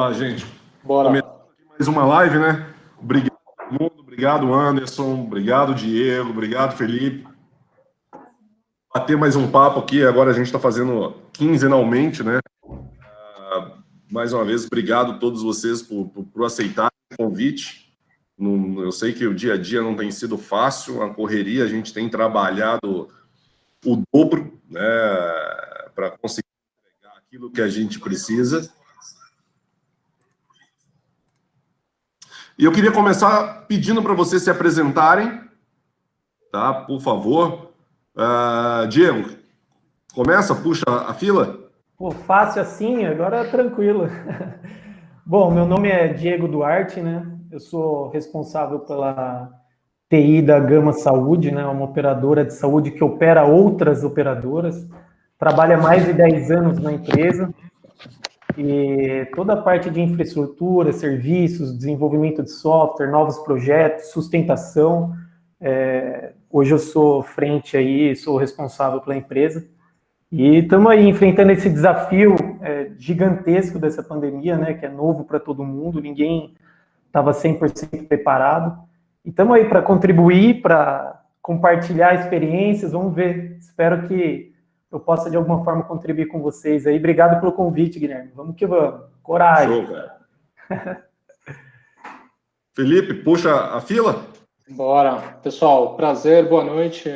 Tá, gente. Bora. Mais uma live, né? Obrigado, todo mundo. Obrigado, Anderson. Obrigado, Diego. Obrigado, Felipe. Bater mais um papo aqui. Agora a gente está fazendo quinzenalmente, né? Mais uma vez, obrigado a todos vocês por aceitarem o convite. Eu sei que o dia a dia não tem sido fácil, a correria, a gente tem trabalhado o dobro, né? Para conseguir entregar aquilo que a gente precisa. E eu queria começar pedindo para vocês se apresentarem, tá? Por favor. Diego, começa, puxa a fila. Pô, fácil assim, agora tranquilo. Bom, meu nome é Diego Duarte, né? Eu sou responsável pela TI da Gama Saúde, né? Uma operadora de saúde que opera outras operadoras. Trabalha há mais de 10 anos na empresa. E toda a parte de infraestrutura, serviços, desenvolvimento de software, novos projetos, sustentação. Hoje eu sou frente aí, sou responsável pela empresa. E estamos aí enfrentando esse desafio gigantesco dessa pandemia, né, que é novo para todo mundo, ninguém estava 100% preparado. E estamos aí para contribuir, para compartilhar experiências, vamos ver. Espero que eu possa, de alguma forma, contribuir com vocês aí. Obrigado pelo convite, Guilherme. Vamos que vamos. Coragem. Show, cara. Felipe, puxa a fila. Bora. Pessoal, prazer, boa noite.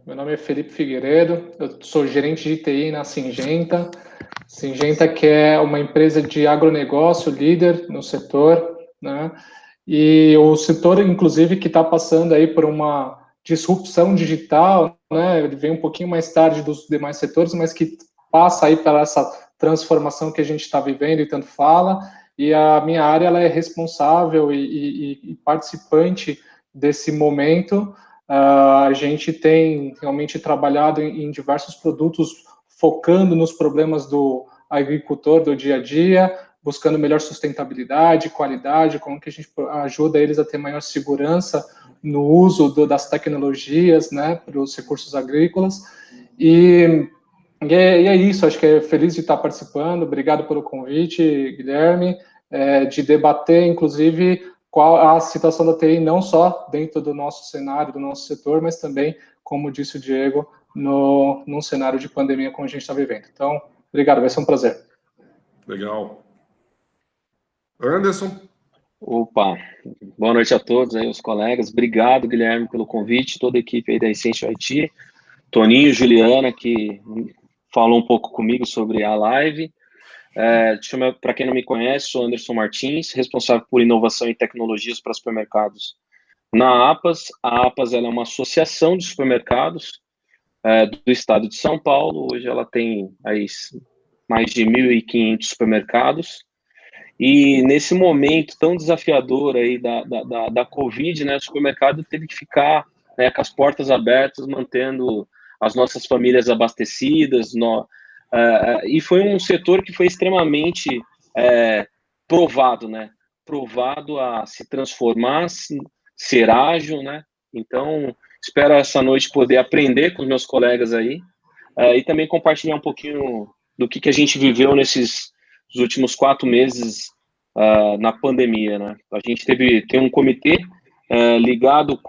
Meu nome é Felipe Figueiredo, eu sou gerente de TI na Syngenta. Syngenta, que é uma empresa de agronegócio líder no setor, né? E o setor, inclusive, que está passando aí por uma disrupção digital, né? Ele vem um pouquinho mais tarde dos demais setores, mas que passa aí pela essa transformação que a gente está vivendo e tanto fala. E a minha área ela é responsável e participante desse momento. A gente tem realmente trabalhado em diversos produtos, focando nos problemas do agricultor do dia a dia, buscando melhor sustentabilidade, qualidade, como que a gente ajuda eles a ter maior segurança no uso das tecnologias, né, para os recursos agrícolas. E é isso, acho que é feliz de estar participando. Obrigado pelo convite, Guilherme, de debater, inclusive, qual a situação da TI, não só dentro do nosso cenário, do nosso setor, mas também, como disse o Diego, num cenário de pandemia como a gente está vivendo. Então, obrigado, vai ser um prazer. Legal. Anderson. Opa, boa noite a todos aí, os colegas. Obrigado, Guilherme, pelo convite, toda a equipe aí da Essential IT, Toninho, Juliana, que falou um pouco comigo sobre a live. Para quem não me conhece, sou Anderson Martins, responsável por inovação e tecnologias para supermercados na APAS. A APAS ela é uma associação de supermercados do estado de São Paulo. Hoje ela tem aí mais de 1.500 supermercados. E nesse momento tão desafiador aí da Covid, né, o supermercado teve que ficar, né, com as portas abertas, mantendo as nossas famílias abastecidas, e foi um setor que foi extremamente provado, né? Provado a se transformar, ser ágil, né? Então, espero essa noite poder aprender com os meus colegas aí e também compartilhar um pouquinho do que a gente viveu nesses últimos 4 meses na pandemia, né? A gente tem um comitê ligado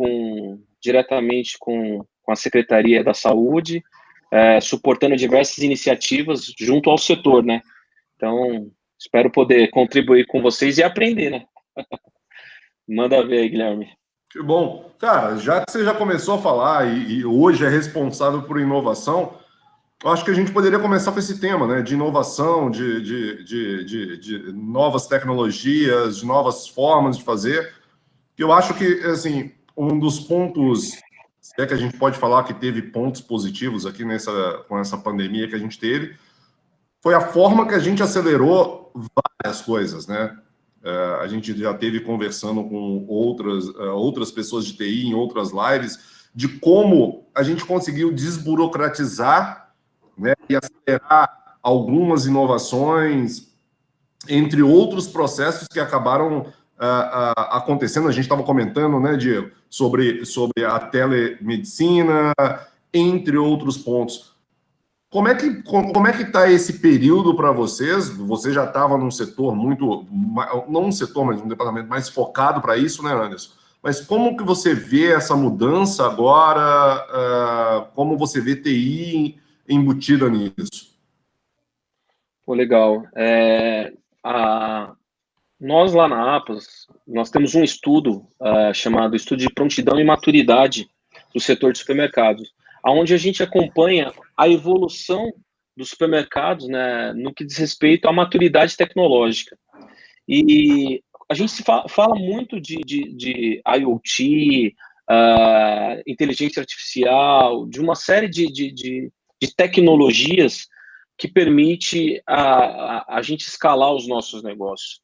diretamente com a Secretaria da Saúde, suportando diversas iniciativas junto ao setor, né? Então, espero poder contribuir com vocês e aprender, né? Manda ver aí, Guilherme. Que bom. Cara, já que você já começou a falar e hoje é responsável por inovação, eu acho que a gente poderia começar com esse tema, né? De inovação, de novas tecnologias, de novas formas de fazer. Eu acho que, assim, um dos pontos, se é que a gente pode falar que teve pontos positivos aqui com essa pandemia que a gente teve, foi a forma que a gente acelerou várias coisas, né? A gente já teve conversando com outras pessoas de TI em outras lives de como a gente conseguiu desburocratizar, né, e acelerar algumas inovações, entre outros processos que acabaram acontecendo. A gente estava comentando, né, Diego, sobre a telemedicina, entre outros pontos. Como é que está esse período para vocês? Você já estava num setor muito, não um setor, mas um departamento mais focado para isso, né, Anderson? Mas como que você vê essa mudança agora? Como você vê TI embutida nisso? Pô, legal. Nós lá na APAS, nós temos um estudo chamado Estudo de Prontidão e Maturidade do setor de supermercados, onde a gente acompanha a evolução dos supermercados, né, no que diz respeito à maturidade tecnológica. E a gente fala muito de IoT, inteligência artificial, de uma série de tecnologias que permite a gente escalar os nossos negócios.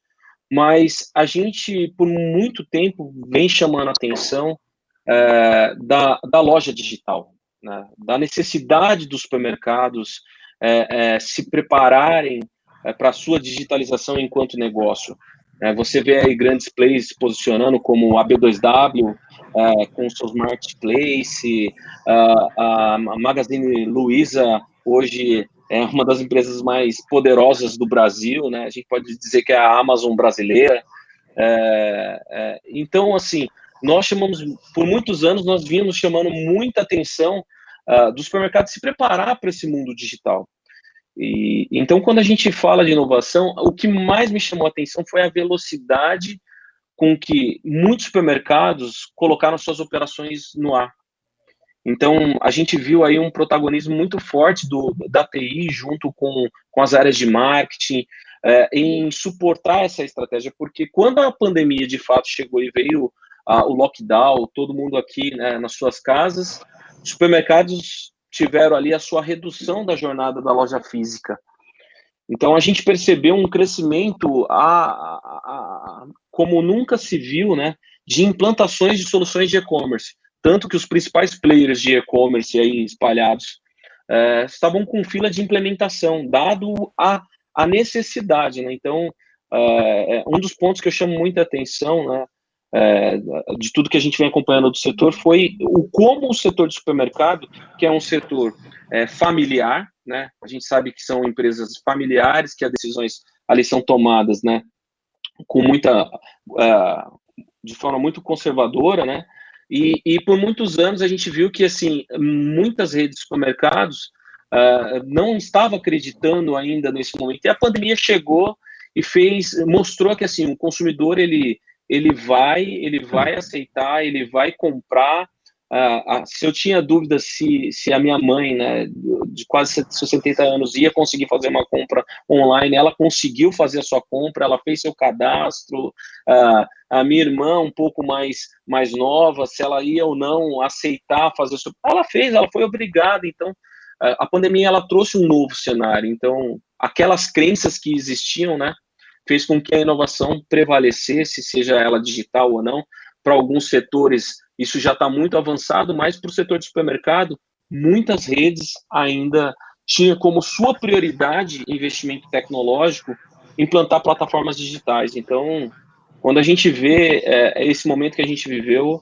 Mas a gente, por muito tempo, vem chamando a atenção da loja digital, né? Da necessidade dos supermercados se prepararem para a sua digitalização enquanto negócio. Você vê aí grandes players se posicionando como a B2W, com o seu marketplace, a Magazine Luiza hoje é uma das empresas mais poderosas do Brasil, né? A gente pode dizer que é a Amazon brasileira. Então, assim, nós chamamos, por muitos anos, nós vínhamos chamando muita atenção dos supermercados se preparar para esse mundo digital. Então, quando a gente fala de inovação, o que mais me chamou a atenção foi a velocidade com que muitos supermercados colocaram suas operações no ar. Então, a gente viu aí um protagonismo muito forte da TI junto com as áreas de marketing em suportar essa estratégia, porque quando a pandemia de fato chegou e veio o lockdown, todo mundo aqui, né, nas suas casas, os supermercados tiveram ali a sua redução da jornada da loja física. Então, a gente percebeu um crescimento como nunca se viu, né, de implantações de soluções de e-commerce. Tanto que os principais players de e-commerce aí espalhados estavam com fila de implementação, dado a necessidade, né? Então, um dos pontos que eu chamo muita atenção, né, de tudo que a gente vem acompanhando do setor foi como o setor de supermercado, que é um setor familiar, né? A gente sabe que são empresas familiares, que as decisões ali são tomadas, né, com de forma muito conservadora, né? E por muitos anos a gente viu que, assim, muitas redes de supermercados não estavam acreditando ainda nesse momento. E a pandemia chegou e mostrou que, assim, o consumidor, ele vai aceitar, ele vai comprar. Se eu tinha dúvida se a minha mãe, né, de quase 70 anos, ia conseguir fazer uma compra online, ela conseguiu fazer a sua compra, ela fez seu cadastro. A minha irmã, um pouco mais nova, se ela ia ou não aceitar fazer o seu... Ela fez, ela foi obrigada. Então, a pandemia, ela trouxe um novo cenário. Então, aquelas crenças que existiam, né, fez com que a inovação prevalecesse, seja ela digital ou não. Para alguns setores, isso já está muito avançado, mas para o setor de supermercado, muitas redes ainda tinham como sua prioridade investimento tecnológico implantar plataformas digitais. Então, quando a gente vê esse momento que a gente viveu,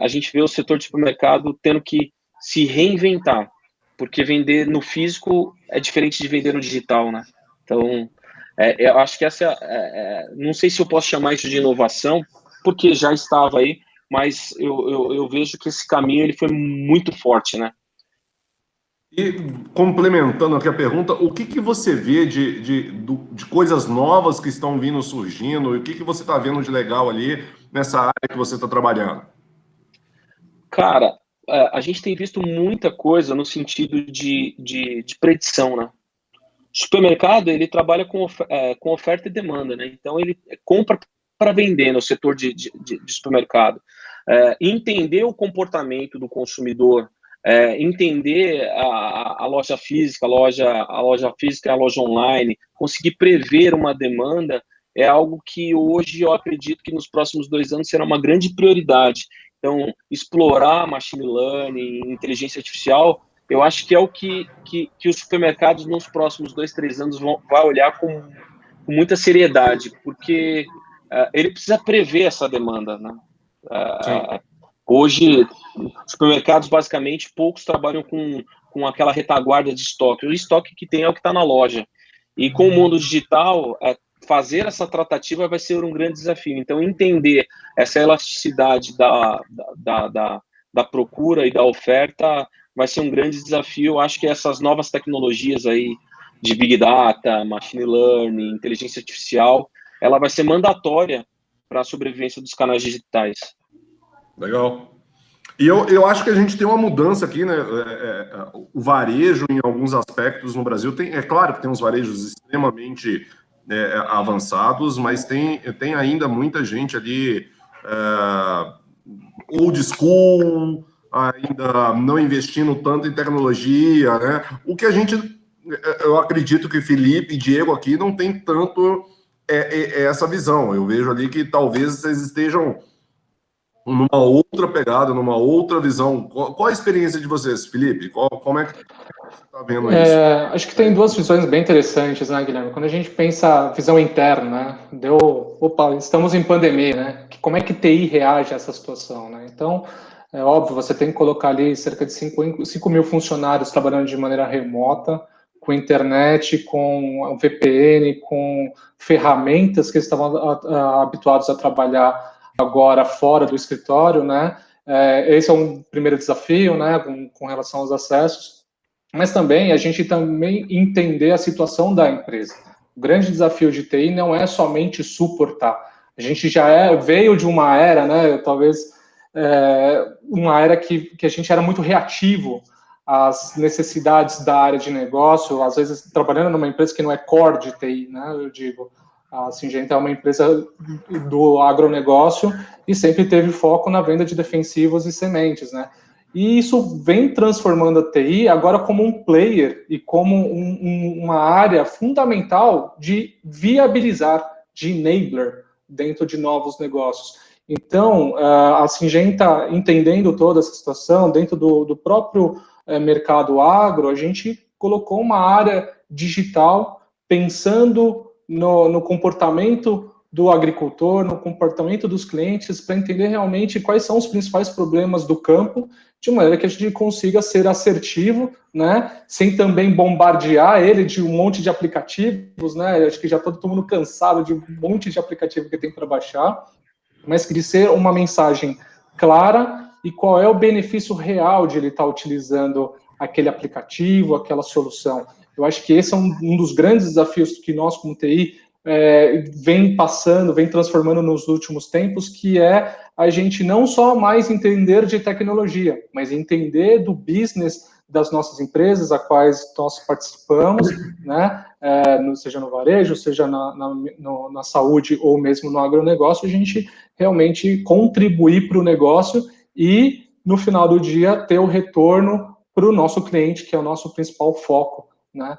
a gente vê o setor de supermercado tendo que se reinventar, porque vender no físico é diferente de vender no digital, né? Então, eu acho que essa, não sei se eu posso chamar isso de inovação, porque já estava aí, mas eu vejo que esse caminho ele foi muito forte, né? E complementando aqui a pergunta, o que você vê de coisas novas que estão vindo surgindo? E o que você está vendo de legal ali nessa área que você está trabalhando? Cara, a gente tem visto muita coisa no sentido de predição, né? O supermercado, ele trabalha com oferta e demanda, né? Então, ele compra para vender no setor de supermercado. Entender o comportamento do consumidor, entender a loja física, a loja física e a loja online, conseguir prever uma demanda, é algo que hoje eu acredito que nos próximos 2 anos será uma grande prioridade. Então, explorar machine learning, inteligência artificial, eu acho que é o que os supermercados nos próximos 2, 3 anos vão olhar com muita seriedade, porque ele precisa prever essa demanda, né? Hoje, supermercados, basicamente, poucos trabalham com com aquela retaguarda de estoque. O estoque que tem é o que está na loja. E com o mundo digital, fazer essa tratativa vai ser um grande desafio. Então, entender essa elasticidade da procura e da oferta vai ser um grande desafio. Acho que essas novas tecnologias aí de Big Data, Machine Learning, inteligência artificial, ela vai ser mandatória para a sobrevivência dos canais digitais. Legal. E eu acho que a gente tem uma mudança aqui, né? O varejo, em alguns aspectos no Brasil, é claro que tem uns varejos extremamente avançados, mas tem ainda muita gente ali old school, ainda não investindo tanto em tecnologia, né? O que eu acredito que Felipe e Diego aqui não tem tanto essa visão. Eu vejo ali que talvez vocês estejam numa outra pegada, numa outra visão. Qual a experiência de vocês, Felipe? Como é que você está vendo isso? Acho que tem duas visões bem interessantes, né, Guilherme? Quando a gente pensa visão interna, né? Estamos em pandemia, né? Como é que TI reage a essa situação, né? Então, é óbvio, você tem que colocar ali cerca de 5 mil funcionários trabalhando de maneira remota, com internet, com VPN, com ferramentas que estavam habituados a trabalhar agora fora do escritório, né? Esse é um primeiro desafio, né? Com relação aos acessos, mas também a gente entender a situação da empresa. O grande desafio de TI não é somente suportar. A gente já veio de uma era, né? Talvez uma era que a gente era muito reativo às necessidades da área de negócio, às vezes trabalhando numa empresa que não é core de TI, né? Eu digo, a Syngenta é uma empresa do agronegócio e sempre teve foco na venda de defensivos e sementes, né? E isso vem transformando a TI agora como um player e como uma área fundamental de viabilizar, de enabler dentro de novos negócios. Então, a Syngenta, entendendo toda essa situação, dentro do próprio mercado agro, a gente colocou uma área digital pensando no comportamento do agricultor, no comportamento dos clientes, para entender realmente quais são os principais problemas do campo, de maneira que a gente consiga ser assertivo, né, sem também bombardear ele de um monte de aplicativos, né, acho que já está todo mundo cansado de um monte de aplicativo que tem para baixar, mas que de ser uma mensagem clara e qual é o benefício real de ele estar utilizando aquele aplicativo, aquela solução. Eu acho que esse é um dos grandes desafios que nós, como TI, vem transformando nos últimos tempos, que é a gente não só mais entender de tecnologia, mas entender do business das nossas empresas, a quais nós participamos, né? Seja no varejo, seja na saúde ou mesmo no agronegócio, a gente realmente contribuir para o negócio e, no final do dia, ter o retorno para o nosso cliente, que é o nosso principal foco, né?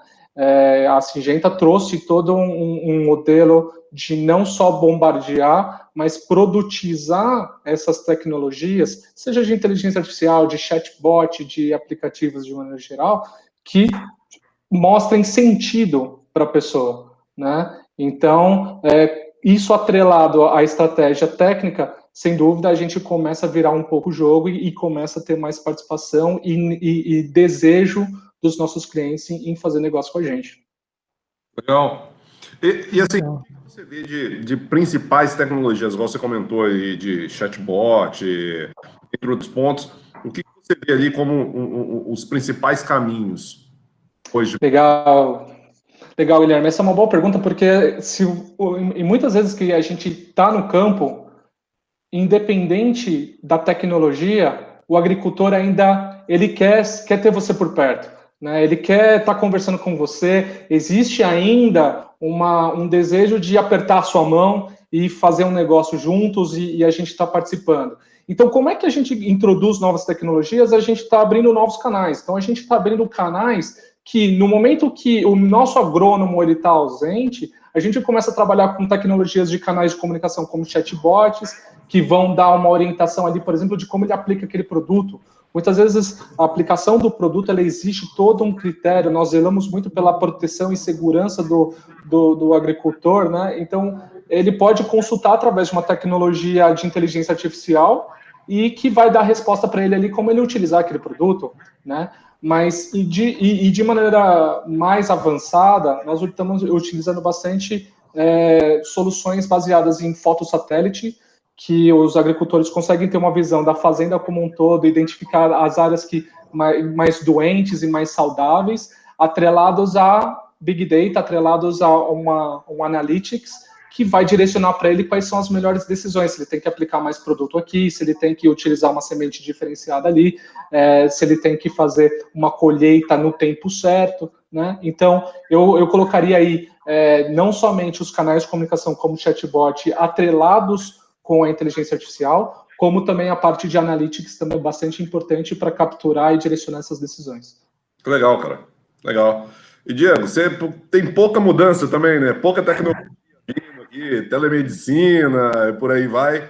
A Syngenta trouxe todo um modelo de não só bombardear, mas produtizar essas tecnologias, seja de inteligência artificial, de chatbot, de aplicativos de maneira geral, que mostrem sentido para a pessoa, né? Então, isso atrelado à estratégia técnica, sem dúvida, a gente começa a virar um pouco o jogo e começa a ter mais participação e desejo dos nossos clientes em fazer negócio com a gente. Legal. E assim, o que você vê de principais tecnologias, igual você comentou aí, de chatbot, entre outros pontos, o que você vê ali como os principais caminhos hoje? Legal, Guilherme. Essa é uma boa pergunta, porque e muitas vezes que a gente está no campo, independente da tecnologia, o agricultor ainda ele quer ter você por perto, né? Ele quer estar conversando com você. Existe ainda um desejo de apertar a sua mão e fazer um negócio juntos e a gente está participando. Então, como é que a gente introduz novas tecnologias? A gente está abrindo novos canais. Então, a gente está abrindo canais que, no momento que o nosso agrônomo está ausente, a gente começa a trabalhar com tecnologias de canais de comunicação como chatbots, que vão dar uma orientação ali, por exemplo, de como ele aplica aquele produto. Muitas vezes a aplicação do produto, ela existe todo um critério, nós zelamos muito pela proteção e segurança do agricultor, né? Então, ele pode consultar através de uma tecnologia de inteligência artificial e que vai dar resposta para ele ali como ele utilizar aquele produto, né? Mas de maneira mais avançada, nós estamos utilizando bastante soluções baseadas em fotossatélite, que os agricultores conseguem ter uma visão da fazenda como um todo, identificar as áreas mais doentes e mais saudáveis, atrelados a Big Data, atrelados a um Analytics, que vai direcionar para ele quais são as melhores decisões, se ele tem que aplicar mais produto aqui, se ele tem que utilizar uma semente diferenciada ali, se ele tem que fazer uma colheita no tempo certo, né? Então, eu colocaria aí não somente os canais de comunicação como o chatbot atrelados com a inteligência artificial, como também a parte de analytics também é bastante importante para capturar e direcionar essas decisões. Legal, cara. Legal. E, Diego, você tem pouca mudança também, né? Pouca tecnologia aqui, telemedicina, e por aí vai.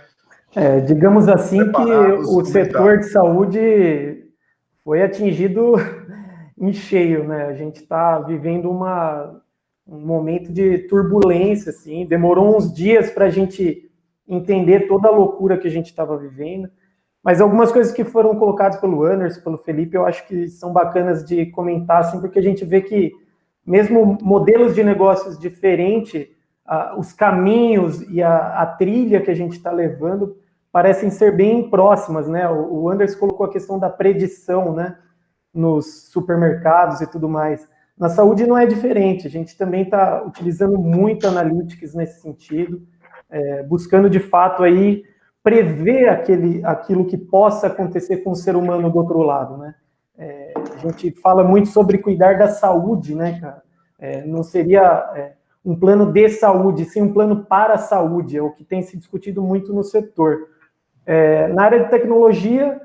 Digamos assim que o setor de saúde foi atingido em cheio, né? A gente está vivendo um momento de turbulência, assim. Demorou uns dias para a gente entender toda a loucura que a gente estava vivendo. Mas algumas coisas que foram colocadas pelo Anderson, pelo Felipe, eu acho que são bacanas de comentar, assim, porque a gente vê que mesmo modelos de negócios diferentes, os caminhos e a trilha que a gente está levando parecem ser bem próximas, né? O Anderson colocou a questão da predição, né, nos supermercados e tudo mais. Na saúde não é diferente, a gente também está utilizando muito analytics nesse sentido, buscando de fato aí prever aquilo que possa acontecer com o ser humano do outro lado, né? A gente fala muito sobre cuidar da saúde, né, cara? Não seria um plano de saúde, sim um plano para a saúde, é o que tem se discutido muito no setor. Na área de tecnologia,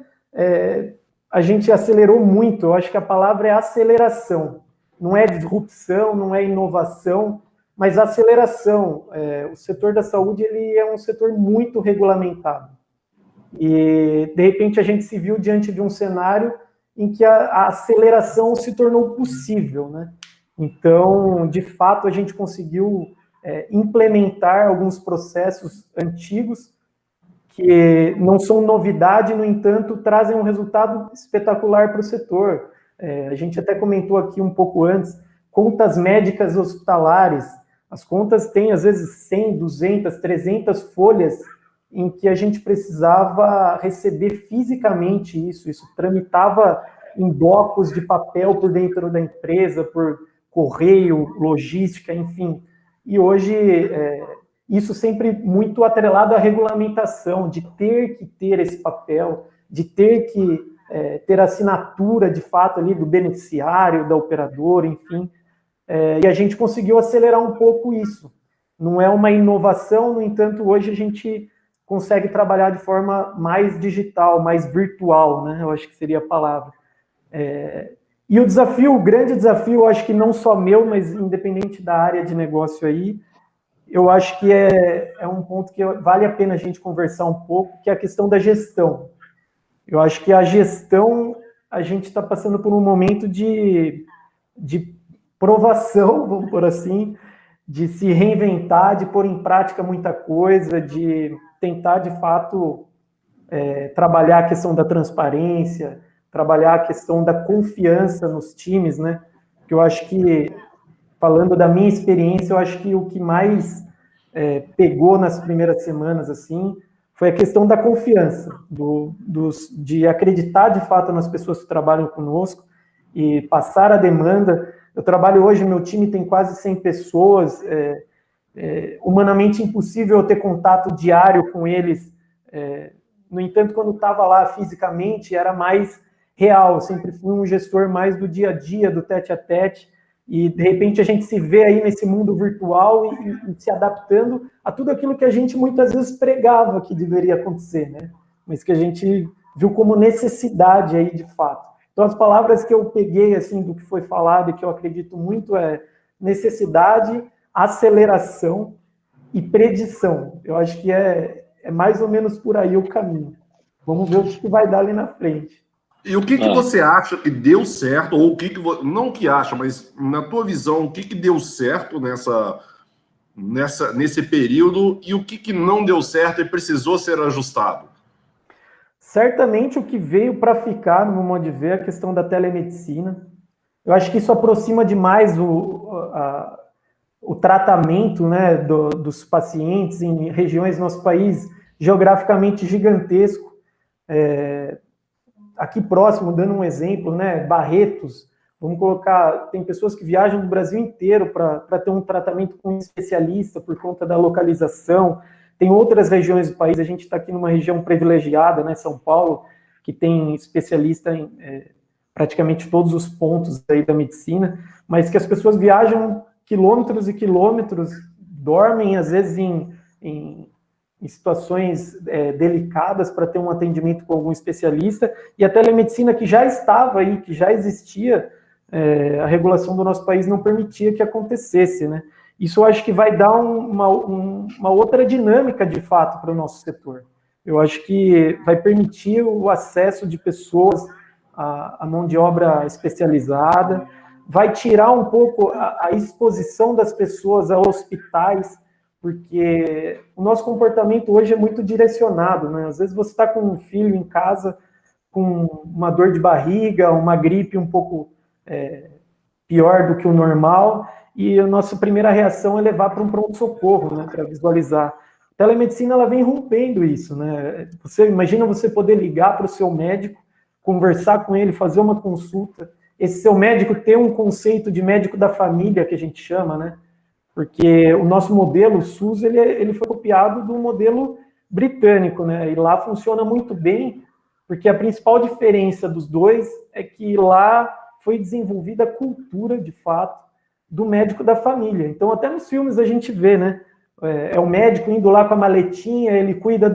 a gente acelerou muito, eu acho que a palavra é aceleração, não é disrupção, não é inovação, mas aceleração. O setor da saúde ele é um setor muito regulamentado. E, de repente, a gente se viu diante de um cenário em que a aceleração se tornou possível, né? Então, de fato, a gente conseguiu implementar alguns processos antigos que não são novidade, no entanto, trazem um resultado espetacular para o setor. A gente até comentou aqui um pouco antes, contas médicas hospitalares. As contas têm, às vezes, 100, 200, 300 folhas em que a gente precisava receber fisicamente isso tramitava em blocos de papel por dentro da empresa, por correio, logística, enfim. E hoje, isso sempre muito atrelado à regulamentação, de ter que ter esse papel, de ter que ter assinatura, de fato, ali do beneficiário, da operadora, enfim. E a gente conseguiu acelerar um pouco isso. Não é uma inovação, no entanto, hoje a gente consegue trabalhar de forma mais digital, mais virtual, né? Eu acho que seria a palavra. E o grande desafio, eu acho que não só meu, mas independente da área de negócio aí, eu acho que é um ponto que vale a pena a gente conversar um pouco, que é a questão da gestão. Eu acho que a gestão, a gente está passando por um momento de provação, vamos por assim, de se reinventar, de pôr em prática muita coisa, de tentar, de fato, trabalhar a questão da transparência, trabalhar a questão da confiança nos times, né? Que eu acho que, falando da minha experiência, eu acho que o que mais pegou nas primeiras semanas, assim, foi a questão da confiança, de acreditar, de fato, nas pessoas que trabalham conosco e passar a demanda. Eu trabalho hoje, meu time tem quase 100 pessoas, humanamente impossível eu ter contato diário com eles. No entanto, quando estava lá fisicamente, era mais real. Eu sempre fui um gestor mais do dia a dia, do tete-a-tete, e de repente a gente se vê aí nesse mundo virtual e se adaptando a tudo aquilo que a gente muitas vezes pregava que deveria acontecer, né? Mas que a gente viu como necessidade aí de fato. Então as palavras que eu peguei assim do que foi falado e que eu acredito muito é necessidade, aceleração e predição. Eu acho que é mais ou menos por aí o caminho. Vamos ver o que vai dar ali na frente. E o que você acha que deu certo, ou o que não o que acha, mas na tua visão, o que deu certo nesse período e o que não deu certo e precisou ser ajustado? certamente o que veio para ficar, no meu modo de ver, é a questão da telemedicina. Eu acho que isso aproxima demais o tratamento, né, dos pacientes em regiões do nosso país geograficamente gigantesco. Aqui próximo, dando um exemplo, né, Barretos, vamos colocar, tem pessoas que viajam do Brasil inteiro para ter um tratamento com um especialista por conta da localização. Tem outras regiões do país, a gente está aqui numa região privilegiada, né, São Paulo, que tem especialista em praticamente todos os pontos aí da medicina, mas que as pessoas viajam quilômetros e quilômetros, dormem às vezes em situações delicadas para ter um atendimento com algum especialista, e a telemedicina que já estava aí, que já existia, a regulação do nosso país não permitia que acontecesse, né? Isso eu acho que vai dar uma outra dinâmica, de fato, para o nosso setor. Eu acho que vai permitir o acesso de pessoas à mão de obra especializada, vai tirar um pouco a exposição das pessoas a hospitais, porque o nosso comportamento hoje é muito direcionado, né? Às vezes você está com um filho em casa com uma dor de barriga, uma gripe um pouco pior do que o normal, e a nossa primeira reação é levar para um pronto-socorro, né, para visualizar. A telemedicina, ela vem rompendo isso, né? Imagina você poder ligar para o seu médico, conversar com ele, fazer uma consulta, esse seu médico ter um conceito de médico da família, que a gente chama, né? Porque o nosso modelo, o SUS, ele foi copiado do modelo britânico, né? E lá funciona muito bem, porque a principal diferença dos dois é que lá foi desenvolvida a cultura, de fato, do médico da família. Então, até nos filmes a gente vê, né? É o médico indo lá com a maletinha, ele cuida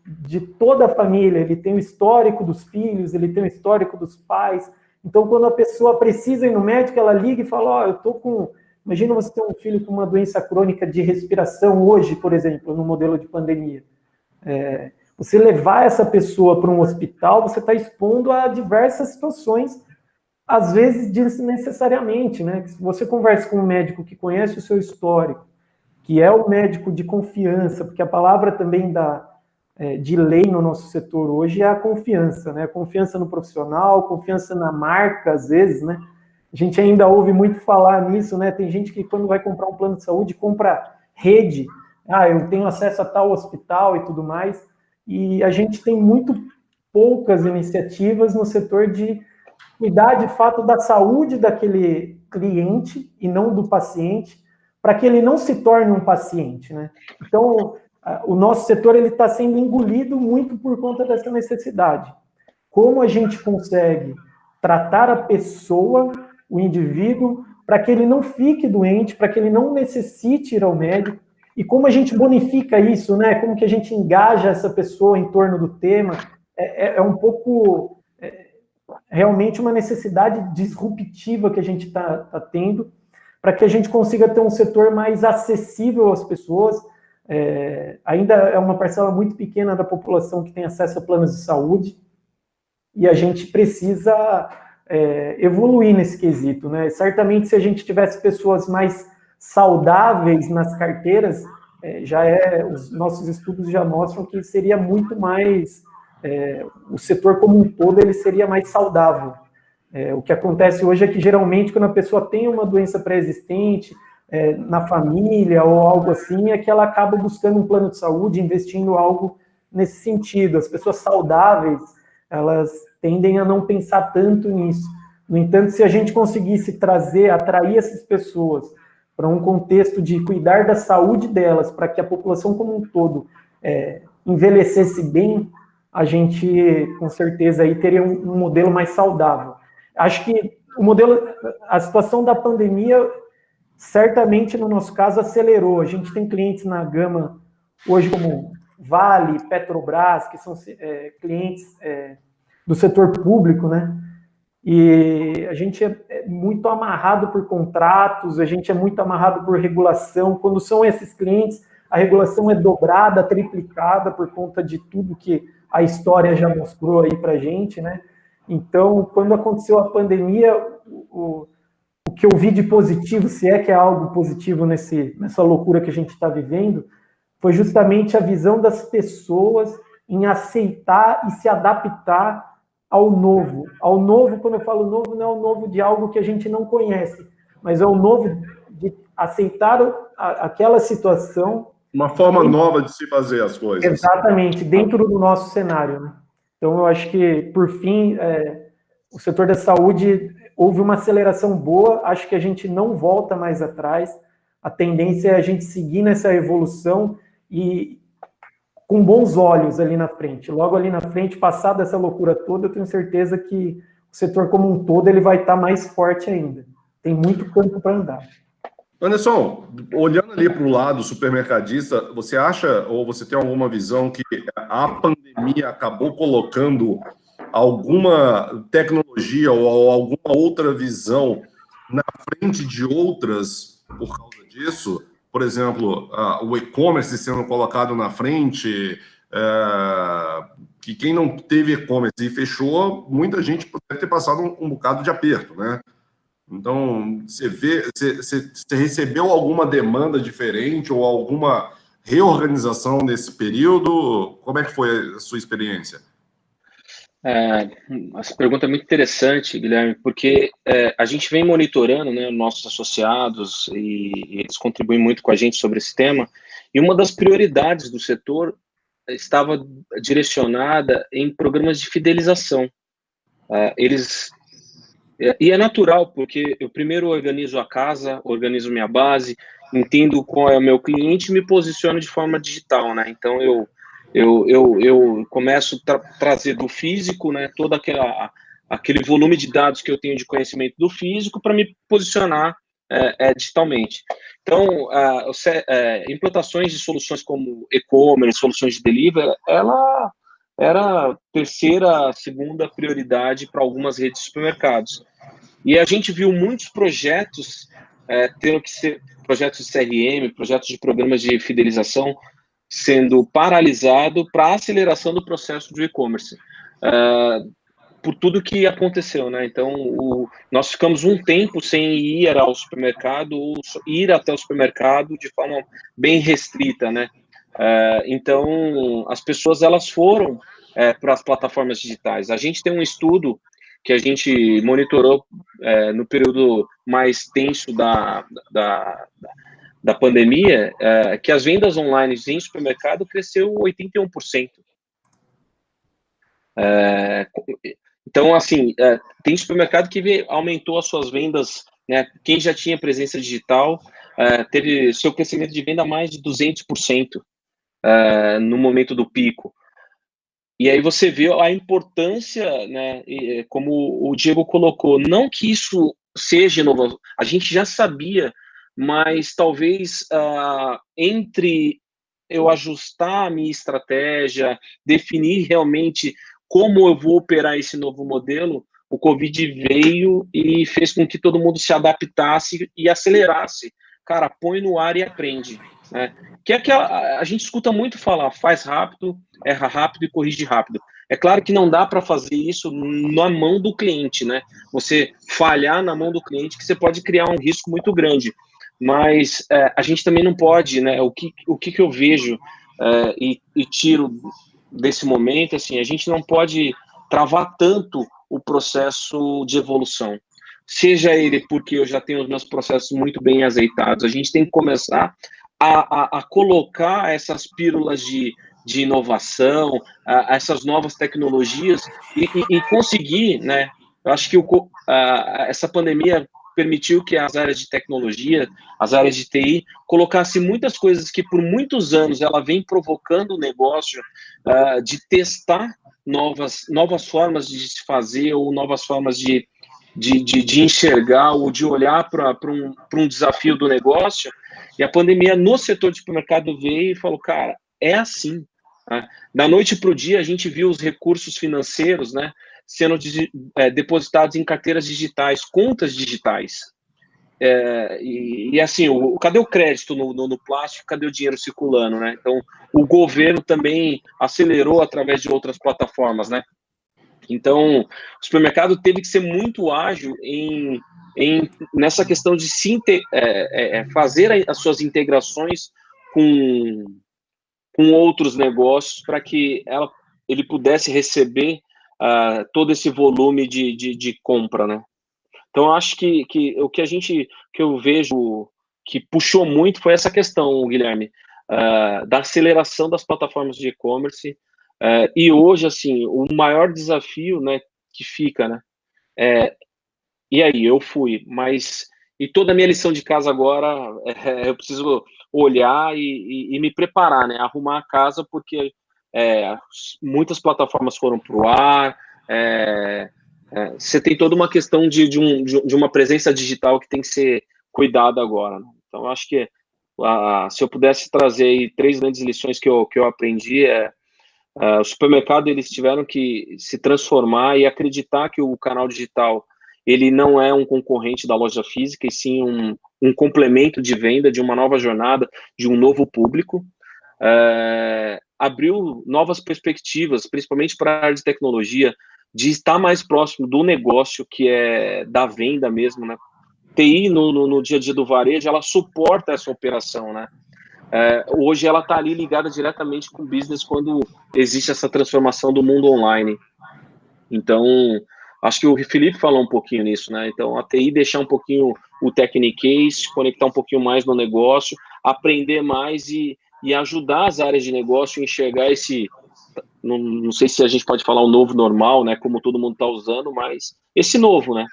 de toda a família, ele tem o histórico dos filhos, ele tem o histórico dos pais. Então, quando a pessoa precisa ir no médico, ela liga e fala, eu tô com... Imagina você ter um filho com uma doença crônica de respiração hoje, por exemplo, no modelo de pandemia. Você levar essa pessoa para um hospital, você está expondo a diversas situações, às vezes desnecessariamente, né? Se você conversa com um médico que conhece o seu histórico, que é o médico de confiança, porque a palavra também de lei no nosso setor hoje é a confiança, né? Confiança no profissional, confiança na marca, às vezes, né? A gente ainda ouve muito falar nisso, né? Tem gente que quando vai comprar um plano de saúde, compra rede. Eu tenho acesso a tal hospital e tudo mais. E a gente tem muito poucas iniciativas no setor de cuidar, de fato, da saúde daquele cliente e não do paciente, para que ele não se torne um paciente, né? Então, o nosso setor está sendo engolido muito por conta dessa necessidade. Como a gente consegue tratar a pessoa, o indivíduo, para que ele não fique doente, para que ele não necessite ir ao médico, e como a gente bonifica isso, né? Como que a gente engaja essa pessoa em torno do tema, é um pouco realmente uma necessidade disruptiva que a gente está tendo, para que a gente consiga ter um setor mais acessível às pessoas. Ainda é uma parcela muito pequena da população que tem acesso a planos de saúde, e a gente precisa evoluir nesse quesito, né? Certamente, se a gente tivesse pessoas mais saudáveis nas carteiras, os nossos estudos já mostram que seria muito mais, o setor como um todo, ele seria mais saudável. O que acontece hoje é que, geralmente, quando a pessoa tem uma doença pré-existente, na família ou algo assim, é que ela acaba buscando um plano de saúde, investindo algo nesse sentido. As pessoas saudáveis, elas tendem a não pensar tanto nisso. No entanto, se a gente conseguisse atrair essas pessoas para um contexto de cuidar da saúde delas, para que a população como um todo envelhecesse bem, a gente, com certeza, aí teria um modelo mais saudável. Acho que a situação da pandemia, certamente, no nosso caso, acelerou. A gente tem clientes na gama hoje como Vale, Petrobras, que são clientes do setor público, né? E a gente é muito amarrado por contratos, a gente é muito amarrado por regulação. Quando são esses clientes, a regulação é dobrada, triplicada por conta de tudo que a história já mostrou aí pra gente, né? Então, quando aconteceu a pandemia, o que eu vi de positivo, se é que é algo positivo nessa loucura que a gente está vivendo, foi justamente a visão das pessoas em aceitar e se adaptar ao novo. Ao novo, quando eu falo novo, não é o novo de algo que a gente não conhece, mas é o novo de aceitar aquela situação. Uma forma nova de se fazer as coisas. Exatamente, dentro do nosso cenário, né? Então, eu acho que, por fim, o setor da saúde houve uma aceleração boa, acho que a gente não volta mais atrás, a tendência é a gente seguir nessa evolução e com bons olhos ali na frente. Logo ali na frente, passada essa loucura toda, eu tenho certeza que o setor como um todo ele vai estar mais forte ainda. Tem muito campo para andar. Anderson, olhando ali para o lado supermercadista, você acha ou você tem alguma visão que a pandemia acabou colocando alguma tecnologia ou alguma outra visão na frente de outras por causa disso? Por exemplo, o e-commerce sendo colocado na frente, que quem não teve e-commerce e fechou, muita gente deve ter passado um bocado de aperto, né? Então, você recebeu alguma demanda diferente ou alguma reorganização nesse período? Como é que foi a sua experiência? Essa pergunta é muito interessante, Guilherme, porque a gente vem monitorando, né, nossos associados e eles contribuem muito com a gente sobre esse tema, e uma das prioridades do setor estava direcionada em programas de fidelização. E é natural, porque eu primeiro organizo a casa, organizo minha base, entendo qual é o meu cliente e me posiciono de forma digital, né? Então, eu começo a trazer do físico, né, todo aquele volume de dados que eu tenho de conhecimento do físico para me posicionar digitalmente. Então, implantações de soluções como e-commerce, soluções de delivery, ela era a terceira, segunda prioridade para algumas redes de supermercados. E a gente viu muitos projetos tendo que ser projetos de CRM, projetos de programas de fidelização sendo paralisado para aceleração do processo de e-commerce, por tudo que aconteceu, né? Então, nós ficamos um tempo sem ir ao supermercado ou ir até o supermercado de forma bem restrita, né? Então, as pessoas elas foram para as plataformas digitais. A gente tem um estudo que a gente monitorou no período mais tenso da pandemia, que as vendas online em supermercado cresceu 81%. Então, assim, tem supermercado que aumentou as suas vendas, né? Quem já tinha presença digital teve seu crescimento de venda mais de 200% no momento do pico. E aí você vê a importância, né, como o Diego colocou, não que isso seja novo, a gente já sabia, mas talvez entre eu ajustar a minha estratégia, definir realmente como eu vou operar esse novo modelo, o Covid veio e fez com que todo mundo se adaptasse e acelerasse. Cara, põe no ar e aprende, né? Que é que a gente escuta muito falar, faz rápido, erra rápido e corrige rápido. É claro que não dá para fazer isso na mão do cliente, né? Você falhar na mão do cliente, que você pode criar um risco muito grande. Mas a gente também não pode, né? O que eu vejo e tiro desse momento, assim, a gente não pode travar tanto o processo de evolução. Seja ele porque eu já tenho os meus processos muito bem azeitados, a gente tem que começar a colocar essas pílulas de inovação, essas novas tecnologias e conseguir, né? Eu acho que essa pandemia permitiu que as áreas de tecnologia, as áreas de TI, colocassem muitas coisas que por muitos anos ela vem provocando o negócio de testar novas formas de se fazer ou novas formas de enxergar ou de olhar para um desafio do negócio. E a pandemia no setor de supermercado veio e falou, cara, é assim. Né? Da noite para o dia, a gente viu os recursos financeiros, né, sendo depositados em carteiras digitais, contas digitais. E assim, cadê o crédito no plástico? Cadê o dinheiro circulando? Né? Então, o governo também acelerou através de outras plataformas, né? Então, o supermercado teve que ser muito ágil nessa questão de fazer as suas integrações com outros negócios para que ela ele pudesse receber todo esse volume de compra, né? Então, eu acho que eu vejo que puxou muito foi essa questão, Guilherme, da aceleração das plataformas de e-commerce. E hoje, assim, o maior desafio, né, que fica, né, e aí, eu fui, mas e toda a minha lição de casa agora, eu preciso olhar e me preparar, né, arrumar a casa, porque muitas plataformas foram para o ar, você tem toda uma questão de uma presença digital que tem que ser cuidada agora, né? Então, eu acho que se eu pudesse trazer aí 3 grandes lições que eu aprendi, o supermercado, eles tiveram que se transformar e acreditar que o canal digital, ele não é um concorrente da loja física, e sim um complemento de venda, de uma nova jornada, de um novo público. Abriu novas perspectivas, principalmente para a área de tecnologia, de estar mais próximo do negócio, que é da venda mesmo, né? TI, no dia a dia do varejo, ela suporta essa operação, né? Hoje ela está ali ligada diretamente com o business quando existe essa transformação do mundo online. Então, acho que o Felipe falou um pouquinho nisso, né? Então, a TI deixar um pouquinho o Technicase, conectar um pouquinho mais no negócio, aprender mais e ajudar as áreas de negócio a enxergar esse, não sei se a gente pode falar o novo normal, né? Como todo mundo está usando, mas esse novo, né?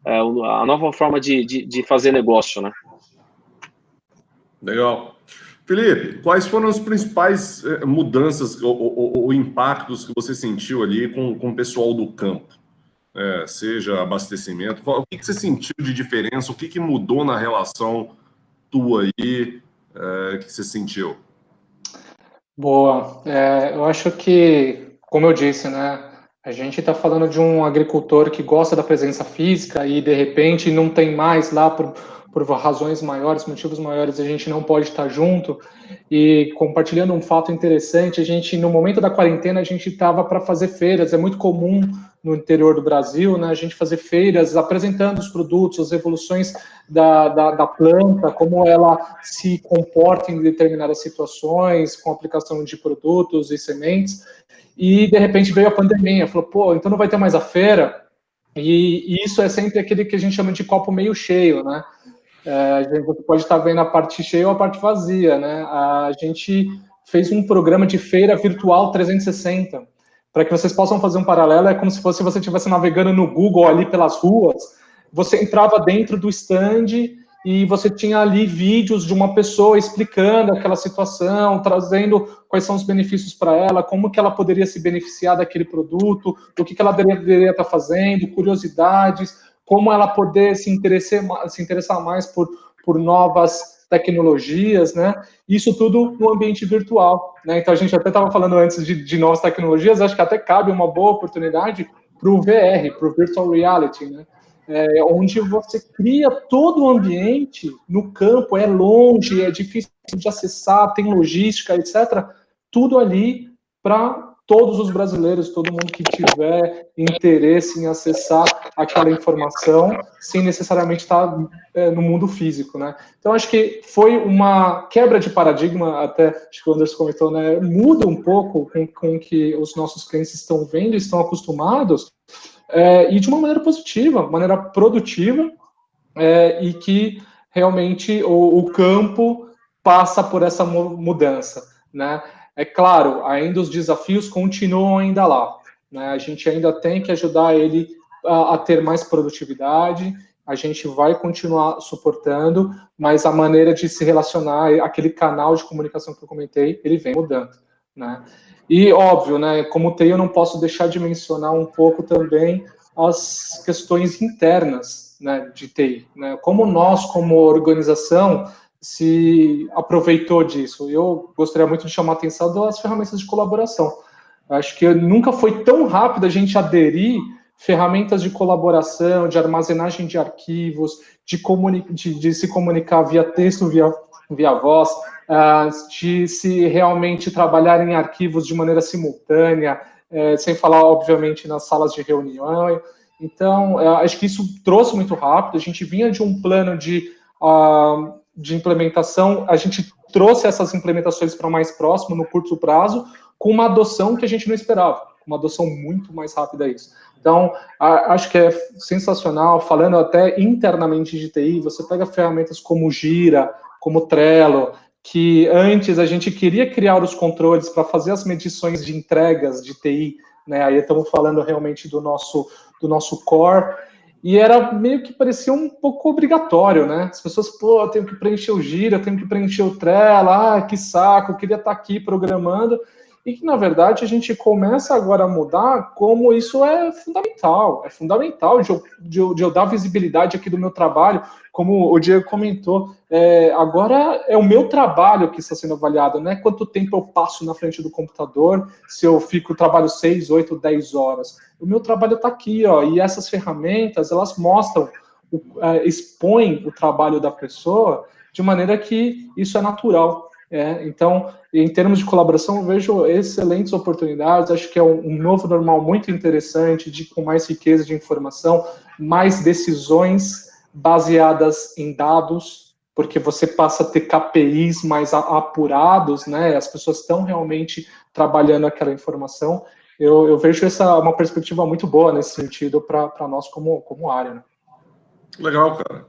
A nova forma de fazer negócio, né? Legal. Felipe, quais foram as principais mudanças ou impactos que você sentiu ali com o pessoal do campo? Seja abastecimento, o que você sentiu de diferença? O que mudou na relação tua aí que você sentiu? Boa. Eu acho que, como eu disse, né, a gente está falando de um agricultor que gosta da presença física e, de repente, não tem mais lá por razões maiores, motivos maiores, a gente não pode estar junto. E compartilhando um fato interessante, no momento da quarentena, a gente estava para fazer feiras. É muito comum no interior do Brasil, né, a gente fazer feiras apresentando os produtos, as evoluções da planta, como ela se comporta em determinadas situações, com aplicação de produtos e sementes. E, de repente, veio a pandemia. Falou, pô, então não vai ter mais a feira? E isso é sempre aquele que a gente chama de copo meio cheio, né? Você pode estar vendo a parte cheia ou a parte vazia, né? A gente fez um programa de feira virtual 360. Para que vocês possam fazer um paralelo, é como se fosse você estivesse navegando no Google ali pelas ruas, você entrava dentro do stand e você tinha ali vídeos de uma pessoa explicando aquela situação, trazendo quais são os benefícios para ela, como que ela poderia se beneficiar daquele produto, o que ela deveria estar fazendo, curiosidades, como ela poder se interessar mais por novas tecnologias, né? Isso tudo no ambiente virtual, né? Então, a gente até estava falando antes de novas tecnologias, acho que até cabe uma boa oportunidade para o VR, para o Virtual Reality, né? Onde você cria todo o ambiente no campo, é longe, é difícil de acessar, tem logística, etc. Tudo ali para todos os brasileiros, todo mundo que tiver interesse em acessar aquela informação, sem necessariamente estar no mundo físico, né? Então, acho que foi uma quebra de paradigma, até acho que o Anderson comentou, né? Muda um pouco com que os nossos clientes estão vendo, estão acostumados, e de uma maneira positiva, maneira produtiva, e que realmente o campo passa por essa mudança, né? É claro, ainda os desafios continuam ainda lá, né? A gente ainda tem que ajudar ele a ter mais produtividade, a gente vai continuar suportando, mas a maneira de se relacionar, aquele canal de comunicação que eu comentei, ele vem mudando, né? E, óbvio, né, como TI, eu não posso deixar de mencionar um pouco também as questões internas, né, de TI, né? Como nós, como organização, se aproveitou disso. Eu gostaria muito de chamar a atenção das ferramentas de colaboração. Acho que nunca foi tão rápido a gente aderir ferramentas de colaboração, de armazenagem de arquivos, de se comunicar via texto, via voz, de se realmente trabalhar em arquivos de maneira simultânea, sem falar, obviamente, nas salas de reunião. Então, acho que isso trouxe muito rápido. A gente vinha de um plano de implementação, a gente trouxe essas implementações para mais próximo, no curto prazo, com uma adoção que a gente não esperava. uma adoção muito mais rápida a isso. Então, acho que é sensacional, falando até internamente de TI, você pega ferramentas como Gira, como Trello, que antes a gente queria criar os controles para fazer as medições de entregas de TI, né? Aí estamos falando realmente do nosso core, e era meio que parecia um pouco obrigatório, né? As pessoas, pô, eu tenho que preencher o Gira, eu tenho que preencher o Trello, que saco, eu queria estar aqui programando, e que, na verdade, a gente começa agora a mudar como isso é fundamental de eu dar visibilidade aqui do meu trabalho, como o Diego comentou, agora é o meu trabalho que está sendo avaliado, não é quanto tempo eu passo na frente do computador, se eu trabalho 6, 8, 10 horas. O meu trabalho está aqui, ó, e essas ferramentas, elas mostram, expõem o trabalho da pessoa de maneira que isso é natural. Então, em termos de colaboração, eu vejo excelentes oportunidades, acho que é um novo normal muito interessante, com mais riqueza de informação, mais decisões baseadas em dados, porque você passa a ter KPIs mais apurados, né? As pessoas estão realmente trabalhando aquela informação. Eu vejo uma perspectiva muito boa nesse sentido para nós como área. Né? Legal, cara.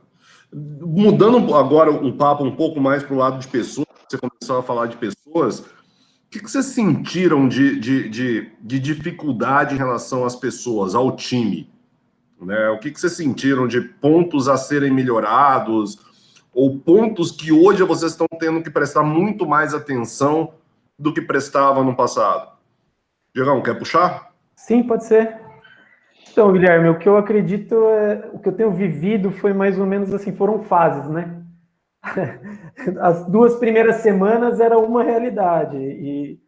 Mudando agora um papo um pouco mais para o lado de pessoas, você começou a falar de pessoas, o que vocês sentiram de dificuldade em relação às pessoas, ao time? Né? O que vocês sentiram de pontos a serem melhorados, ou pontos que hoje vocês estão tendo que prestar muito mais atenção do que prestavam no passado? Diegão, quer puxar? Sim, pode ser. Então, Guilherme, o que eu acredito o que eu tenho vivido foi mais ou menos assim, foram fases, né? As 2 primeiras semanas era uma realidade e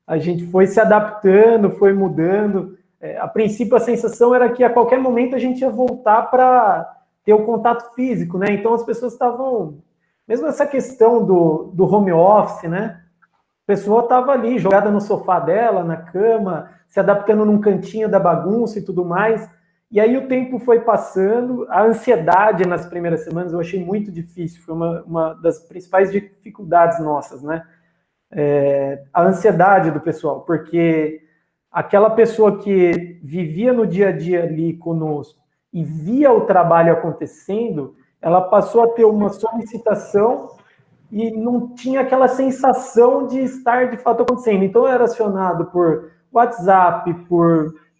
a gente foi se adaptando, foi mudando. A princípio, a sensação era que a qualquer momento a gente ia voltar para ter o contato físico, né? Então, as pessoas estavam... Mesmo essa questão do home office, né? A pessoa estava ali, jogada no sofá dela, na cama, se adaptando num cantinho da bagunça e tudo mais. E aí o tempo foi passando, a ansiedade nas primeiras semanas eu achei muito difícil, foi uma das principais dificuldades nossas, né? A ansiedade do pessoal, porque aquela pessoa que vivia no dia a dia ali conosco e via o trabalho acontecendo, ela passou a ter uma solicitação e não tinha aquela sensação de estar de fato acontecendo. Então era acionado por WhatsApp,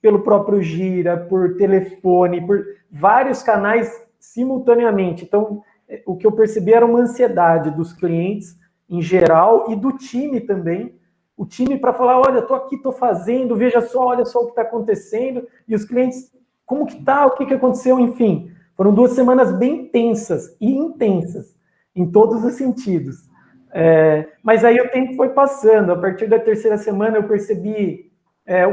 pelo próprio Gira, por telefone, por vários canais simultaneamente. Então, o que eu percebi era uma ansiedade dos clientes em geral e do time também. O time para falar, olha, estou aqui, estou fazendo, veja só, olha só o que está acontecendo. E os clientes, como que está, o que aconteceu, enfim. Foram 2 semanas bem tensas e intensas, em todos os sentidos. Mas aí o tempo foi passando. A partir da 3ª semana eu percebi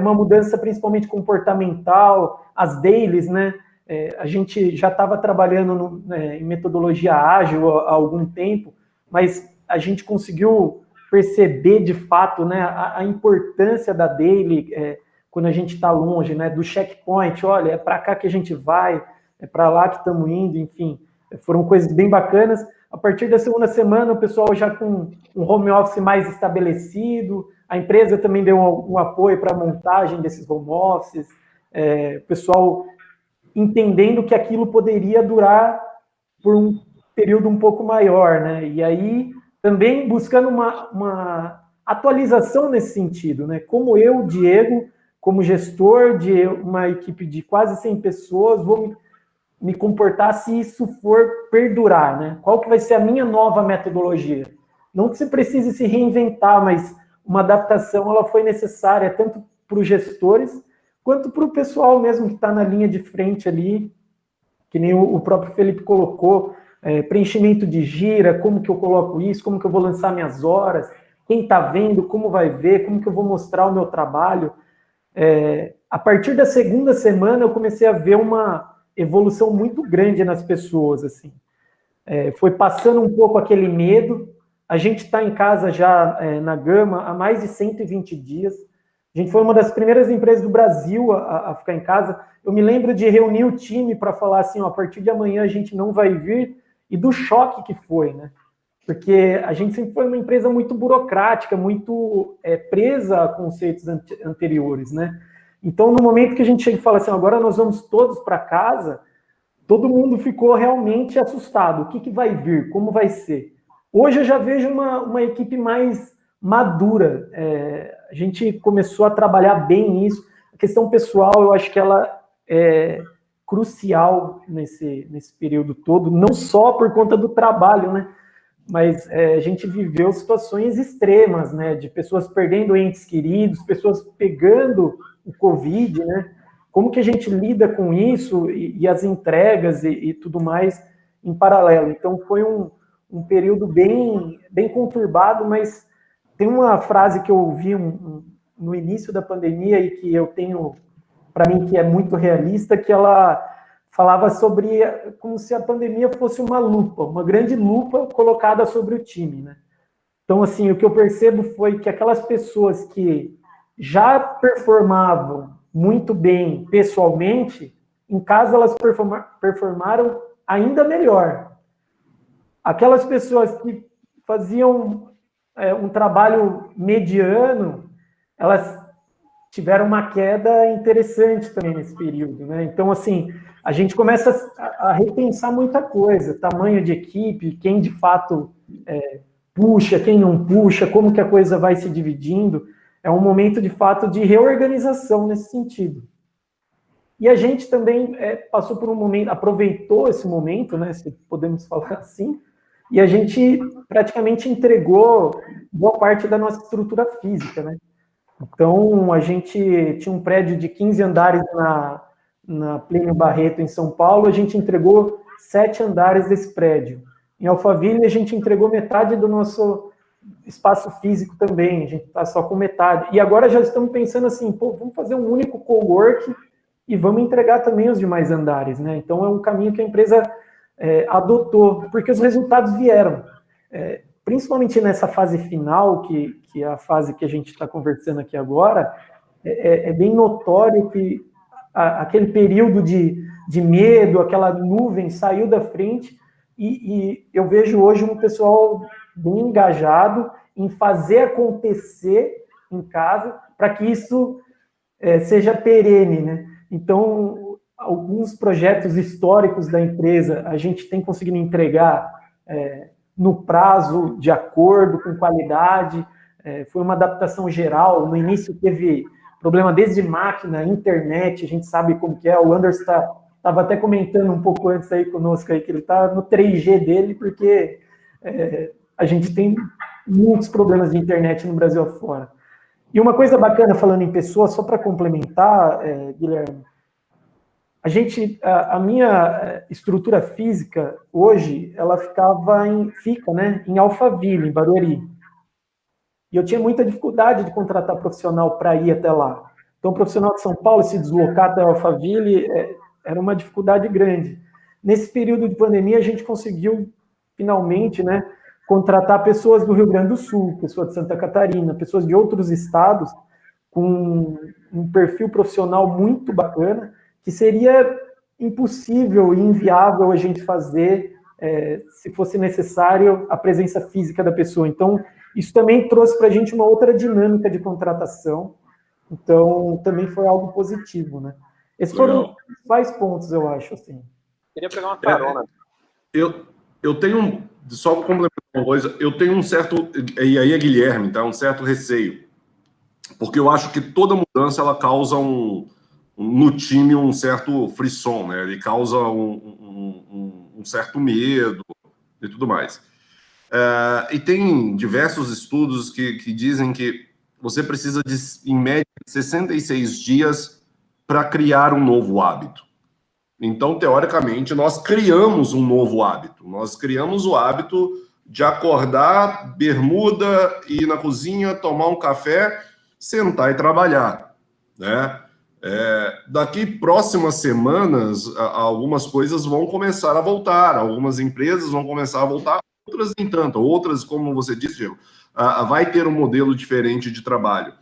uma mudança principalmente comportamental, as dailies, né? A gente já estava trabalhando em metodologia ágil há algum tempo, mas a gente conseguiu perceber de fato, né, a importância da daily quando a gente está longe, né, do checkpoint. Olha, é para cá que a gente vai, é para lá que estamos indo, enfim, foram coisas bem bacanas. A partir da 2ª semana, o pessoal já com um home office mais estabelecido, a empresa também deu um apoio para a montagem desses home offices, o pessoal entendendo que aquilo poderia durar por um período um pouco maior, né? E aí também buscando uma atualização nesse sentido, né? Como eu, Diego, como gestor de uma equipe de quase 100 pessoas, vou me comportar se isso for perdurar, né? Qual que vai ser a minha nova metodologia? Não que você precise se reinventar, mas uma adaptação ela foi necessária tanto para os gestores quanto para o pessoal mesmo que está na linha de frente ali, que nem o próprio Felipe colocou, preenchimento de Gira, como que eu coloco isso, como que eu vou lançar minhas horas, quem está vendo, como vai ver, como que eu vou mostrar o meu trabalho. A partir da 2ª semana eu comecei a ver uma evolução muito grande nas pessoas, assim. Foi passando um pouco aquele medo. A gente está em casa já na Gama há mais de 120 dias. A gente foi uma das primeiras empresas do Brasil a ficar em casa. Eu me lembro de reunir o time para falar assim, ó, a partir de amanhã a gente não vai vir, e do choque que foi, né? Porque a gente sempre foi uma empresa muito burocrática, muito presa a conceitos anteriores, né? Então, no momento que a gente chega e fala assim, agora nós vamos todos para casa, todo mundo ficou realmente assustado. O que vai vir? Como vai ser? Hoje eu já vejo uma equipe mais madura. A gente começou a trabalhar bem isso. A questão pessoal, eu acho que ela é crucial nesse período todo, não só por conta do trabalho, né? Mas a gente viveu situações extremas, né? De pessoas perdendo entes queridos, pessoas pegando o Covid, né? Como que a gente lida com isso e as entregas e tudo mais em paralelo? Então, foi um período bem conturbado, mas tem uma frase que eu ouvi no início da pandemia e que eu tenho, para mim, que é muito realista, que ela falava sobre como se a pandemia fosse uma lupa, uma grande lupa colocada sobre o time, né? Então, assim, o que eu percebo foi que aquelas pessoas que já performavam muito bem pessoalmente, em casa elas performaram ainda melhor. Aquelas pessoas que faziam um trabalho mediano, elas tiveram uma queda interessante também nesse período, né? Então, assim, a gente começa a repensar muita coisa, tamanho de equipe, quem de fato puxa, quem não puxa, como que a coisa vai se dividindo. É um momento, de fato, de reorganização nesse sentido. E a gente também passou por um momento, aproveitou esse momento, né, se podemos falar assim, e a gente praticamente entregou boa parte da nossa estrutura física, né? Então, a gente tinha um prédio de 15 andares na Plínio Barreto, em São Paulo, a gente entregou 7 andares desse prédio. Em Alphaville, a gente entregou metade do nosso espaço físico também, a gente está só com metade. E agora já estamos pensando assim, vamos fazer um único cowork e vamos entregar também os demais andares, né? Então, é um caminho que a empresa adotou, porque os resultados vieram. Principalmente nessa fase final, que é a fase que a gente está conversando aqui agora, é bem notório que aquele período de medo, aquela nuvem saiu da frente, e eu vejo hoje um pessoal bem engajado em fazer acontecer em casa, para que isso seja perene, né? Então, alguns projetos históricos da empresa, a gente tem conseguido entregar no prazo, de acordo, com qualidade. Foi uma adaptação geral. No início teve problema desde máquina, internet, a gente sabe como que é. O Anderson estava até comentando um pouco antes aí conosco aí, que ele está no 3G dele, porque a gente tem muitos problemas de internet no Brasil afora. E uma coisa bacana, falando em pessoas, só para complementar, Guilherme, a minha estrutura física, hoje, ela fica, né, em Alphaville, em Barueri. E eu tinha muita dificuldade de contratar profissional para ir até lá. Então, o profissional de São Paulo, se deslocar até Alphaville, era uma dificuldade grande. Nesse período de pandemia, a gente conseguiu, finalmente, né, contratar pessoas do Rio Grande do Sul, pessoas de Santa Catarina, pessoas de outros estados, com um perfil profissional muito bacana, que seria impossível e inviável a gente fazer se fosse necessário a presença física da pessoa. Então, isso também trouxe para a gente uma outra dinâmica de contratação. Então, também foi algo positivo, né? Esses foram os principais pontos, eu acho, assim. Queria pegar uma carona. Eu tenho, só complementar uma coisa, eu tenho um certo, e aí é Guilherme, tá? Um certo receio, porque eu acho que toda mudança, ela causa no time um certo frisson, né? Ele causa um certo medo e tudo mais. E tem diversos estudos que dizem que você precisa de, em média, 66 dias para criar um novo hábito. Então, teoricamente, nós criamos um novo hábito. Nós criamos o hábito de acordar, bermuda, ir na cozinha, tomar um café, sentar e trabalhar, né? Daqui próximas semanas, algumas coisas vão começar a voltar, algumas empresas vão começar a voltar, outras nem tanto, outras, como você disse, Diego, vai ter um modelo diferente de trabalho.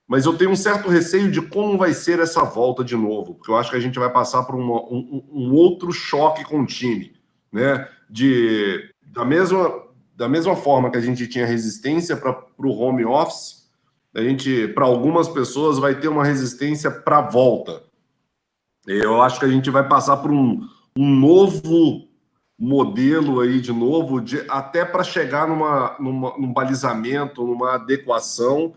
Mas eu tenho um certo receio de como vai ser essa volta de novo, porque eu acho que a gente vai passar por um outro choque com o time, né? Da mesma forma que a gente tinha resistência para o home office, para algumas pessoas, vai ter uma resistência para a volta. Eu acho que a gente vai passar por um novo modelo aí de novo, até para chegar num balizamento, numa adequação,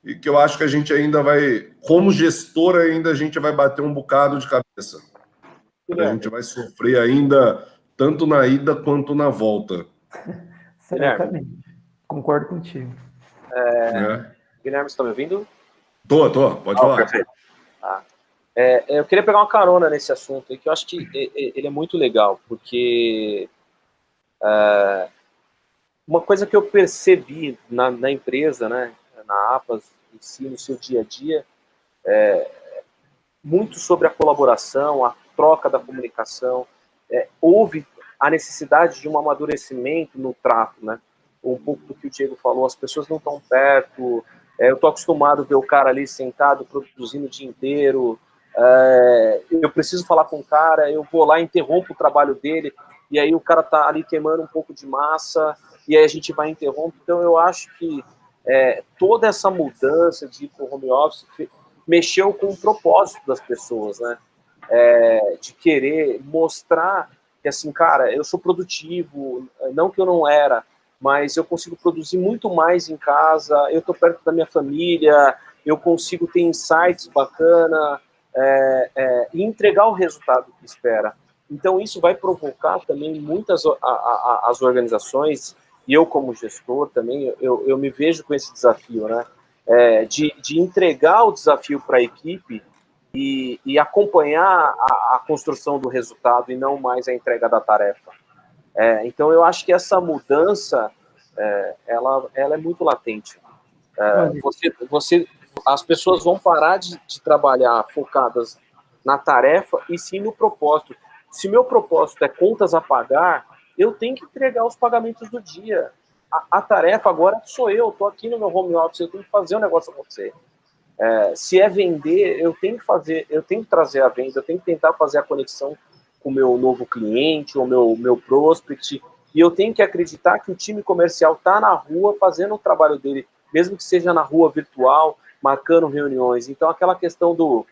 e que eu acho que a gente ainda vai, como gestor, ainda a gente vai bater um bocado de cabeça. A gente vai sofrer ainda, tanto na ida quanto na volta. Certamente. Concordo contigo. Guilherme, você está me ouvindo? Tô, pode falar. Perfeito. Eu queria pegar uma carona nesse assunto aí, que eu acho que ele é muito legal, porque uma coisa que eu percebi na empresa, né, na APAS, em si, no seu dia a dia, muito sobre a colaboração, a troca da comunicação, houve a necessidade de um amadurecimento no trato, né? Um pouco do que o Diego falou, as pessoas não estão perto, eu estou acostumado a ver o cara ali sentado, produzindo o dia inteiro, eu preciso falar com o cara, eu vou lá, interrompo o trabalho dele, e aí o cara está ali queimando um pouco de massa, e aí a gente vai interromper. Então eu acho que toda essa mudança de ir para o home office mexeu com o propósito das pessoas, né? De querer mostrar que, assim, cara, eu sou produtivo, não que eu não era, mas eu consigo produzir muito mais em casa, eu estou perto da minha família, eu consigo ter insights bacana, e entregar o resultado que espera. Então, isso vai provocar também muitas as organizações, e eu como gestor também, eu me vejo com esse desafio, né? De entregar o desafio para a equipe e acompanhar a construção do resultado e não mais a entrega da tarefa. Então, eu acho que essa mudança, ela é muito latente. As pessoas vão parar de trabalhar focadas na tarefa e sim no propósito. Se meu propósito é contas a pagar, eu tenho que entregar os pagamentos do dia. A tarefa agora sou eu, estou aqui no meu home office, eu tenho que fazer o negócio acontecer. Se é vender, eu tenho que trazer a venda, eu tenho que tentar fazer a conexão com o meu novo cliente, ou meu prospect, e eu tenho que acreditar que o time comercial está na rua fazendo o trabalho dele, mesmo que seja na rua virtual, marcando reuniões. Então, aquela questão do...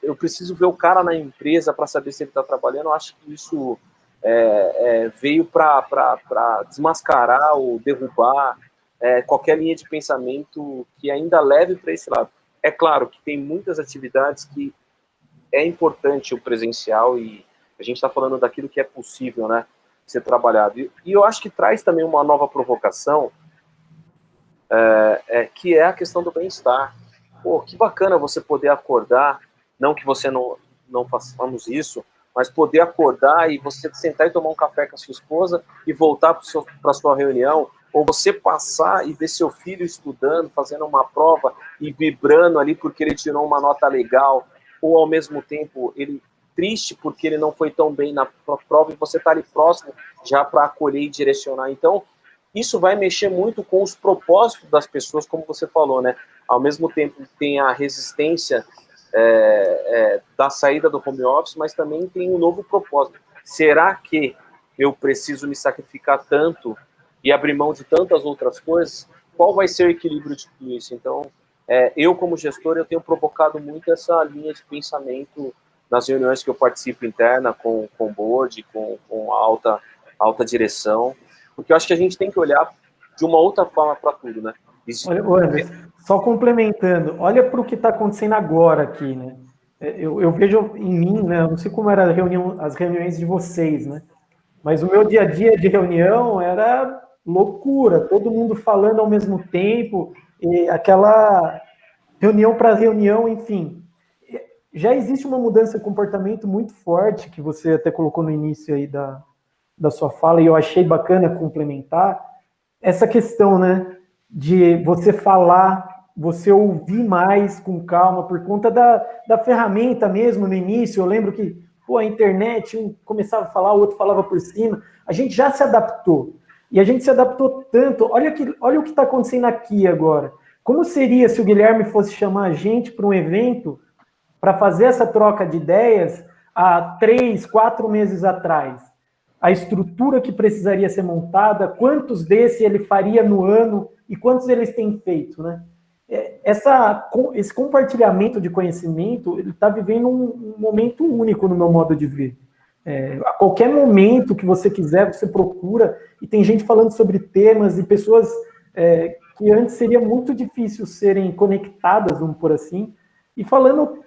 eu preciso ver o cara na empresa para saber se ele está trabalhando, eu acho que isso veio para desmascarar ou derrubar qualquer linha de pensamento que ainda leve para esse lado. É claro que tem muitas atividades que é importante o presencial e a gente está falando daquilo que é possível, né, ser trabalhado. E eu acho que traz também uma nova provocação, que é a questão do bem-estar. Pô, que bacana você poder acordar, não que você não façamos isso, mas poder acordar e você sentar e tomar um café com a sua esposa e voltar para a sua reunião, ou você passar e ver seu filho estudando, fazendo uma prova e vibrando ali porque ele tirou uma nota legal, ou ao mesmo tempo ele triste porque ele não foi tão bem na prova e você está ali próximo já para acolher e direcionar. Então, isso vai mexer muito com os propósitos das pessoas, como você falou, né? Ao mesmo tempo tem a resistência da saída do home office, mas também tem um novo propósito. Será que eu preciso me sacrificar tanto e abrir mão de tantas outras coisas? Qual vai ser o equilíbrio de tudo isso? Então, eu como gestor, eu tenho provocado muito essa linha de pensamento nas reuniões que eu participo interna com o board, com a alta direção, porque eu acho que a gente tem que olhar de uma outra forma para tudo, né? Olha, Anderson, só complementando, olha para o que está acontecendo agora aqui, né? Eu vejo em mim, né? Eu não sei como era as reuniões de vocês, né? Mas o meu dia a dia de reunião era loucura, todo mundo falando ao mesmo tempo, e aquela reunião para reunião, enfim. Já existe uma mudança de comportamento muito forte, que você até colocou no início aí da sua fala, e eu achei bacana complementar, essa questão, né, de você falar, você ouvir mais com calma, por conta da ferramenta mesmo no início. Eu lembro que, a internet, um começava a falar, o outro falava por cima, a gente já se adaptou, e a gente se adaptou tanto. Olha o que está acontecendo aqui agora. Como seria se o Guilherme fosse chamar a gente para um evento para fazer essa troca de ideias há 3, 4 meses atrás? a estrutura que precisaria ser montada, quantos desses ele faria no ano e quantos eles têm feito, né? Esse compartilhamento de conhecimento, ele está vivendo um momento único no meu modo de ver. A qualquer momento que você quiser, você procura, e tem gente falando sobre temas e pessoas que antes seria muito difícil serem conectadas, vamos por assim, e falando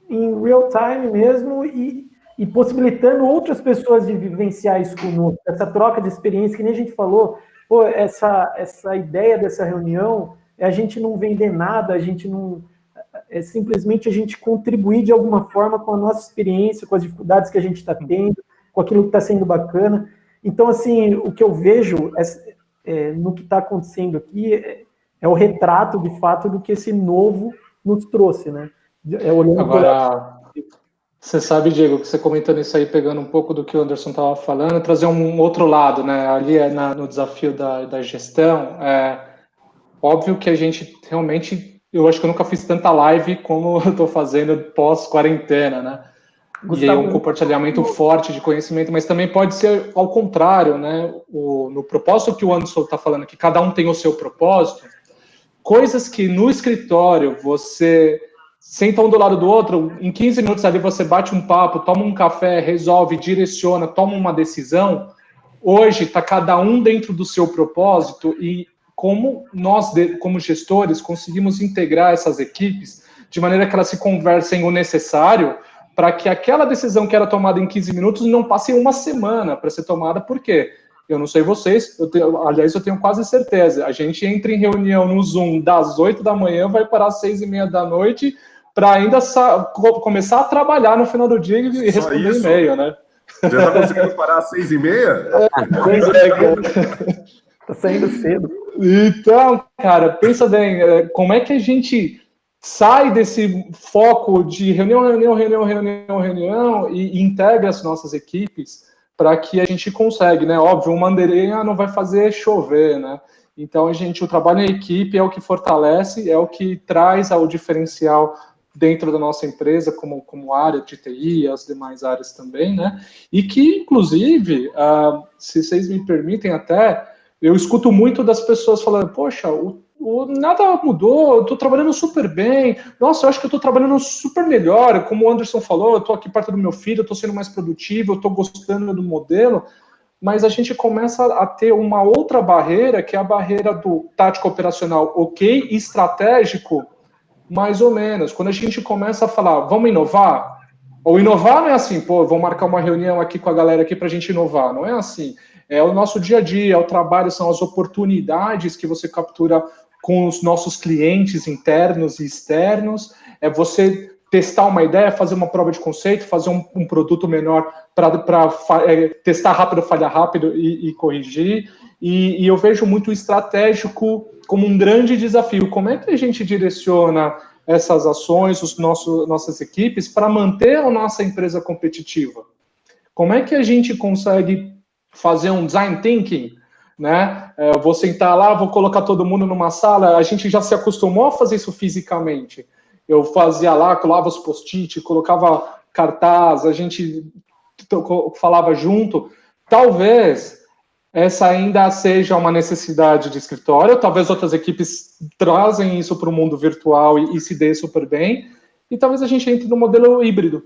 em real time mesmo e possibilitando outras pessoas de vivenciar isso conosco, essa troca de experiência, que nem a gente falou, pô, essa ideia dessa reunião é a gente não vender nada, a gente não... É simplesmente a gente contribuir de alguma forma com a nossa experiência, com as dificuldades que a gente está tendo, com aquilo que está sendo bacana. Então, assim, o que eu vejo no que está acontecendo aqui é o retrato, de fato, do que esse novo nos trouxe, né? Agora, você sabe, Diego, que você comentando isso aí, pegando um pouco do que o Anderson estava falando, trazer um outro lado, né? Ali no desafio da gestão, óbvio que a gente realmente, eu acho que eu nunca fiz tanta live como eu estou fazendo pós-quarentena, né? Gustavo, e aí um compartilhamento forte de conhecimento, mas também pode ser ao contrário, né? No propósito que o Anderson está falando, que cada um tem o seu propósito, coisas que no escritório você senta um do lado do outro, em 15 minutos ali você bate um papo, toma um café, resolve, direciona, toma uma decisão. Hoje está cada um dentro do seu propósito e como nós, como gestores, conseguimos integrar essas equipes de maneira que elas se conversem o necessário para que aquela decisão que era tomada em 15 minutos não passe uma semana para ser tomada. Por quê? Eu não sei vocês, aliás, eu tenho quase certeza. A gente entra em reunião no Zoom das 8 da manhã, vai parar às 6h30 da noite, para ainda começar a trabalhar no final do dia e responder e-mail, né? Já está conseguindo parar às 6h30? Pois é, cara. Tá saindo cedo. Então, cara, pensa bem, como é que a gente sai desse foco de reunião e integra as nossas equipes para que a gente consegue, né? Óbvio, uma bandeirinha não vai fazer chover, né? Então, o trabalho em equipe é o que fortalece, é o que traz o diferencial dentro da nossa empresa, como área de TI e as demais áreas também, né? E que, inclusive, se vocês me permitem até, eu escuto muito das pessoas falando, poxa, nada mudou, eu estou trabalhando super bem, nossa, eu acho que eu estou trabalhando super melhor, como o Anderson falou, eu estou aqui perto do meu filho, eu estou sendo mais produtivo, eu estou gostando do modelo, mas a gente começa a ter uma outra barreira, que é a barreira do tático operacional ok, estratégico, mais ou menos. Quando a gente começa a falar, vamos inovar? Ou inovar não é assim, pô, vamos marcar uma reunião aqui com a galera aqui para a gente inovar, não é assim. É o nosso dia a dia, é o trabalho, são as oportunidades que você captura com os nossos clientes internos e externos, é você testar uma ideia, fazer uma prova de conceito, fazer um produto melhor para testar rápido, falhar rápido e corrigir. E eu vejo muito estratégico como um grande desafio. Como é que a gente direciona essas ações, nossas equipes, para manter a nossa empresa competitiva? Como é que a gente consegue fazer um design thinking, né? Eu vou sentar lá, vou colocar todo mundo numa sala, a gente já se acostumou a fazer isso fisicamente. Eu fazia lá, colava os post-it, colocava cartaz, a gente falava junto. Talvez essa ainda seja uma necessidade de escritório, talvez outras equipes trazem isso para o mundo virtual e se dê super bem, e talvez a gente entre no modelo híbrido.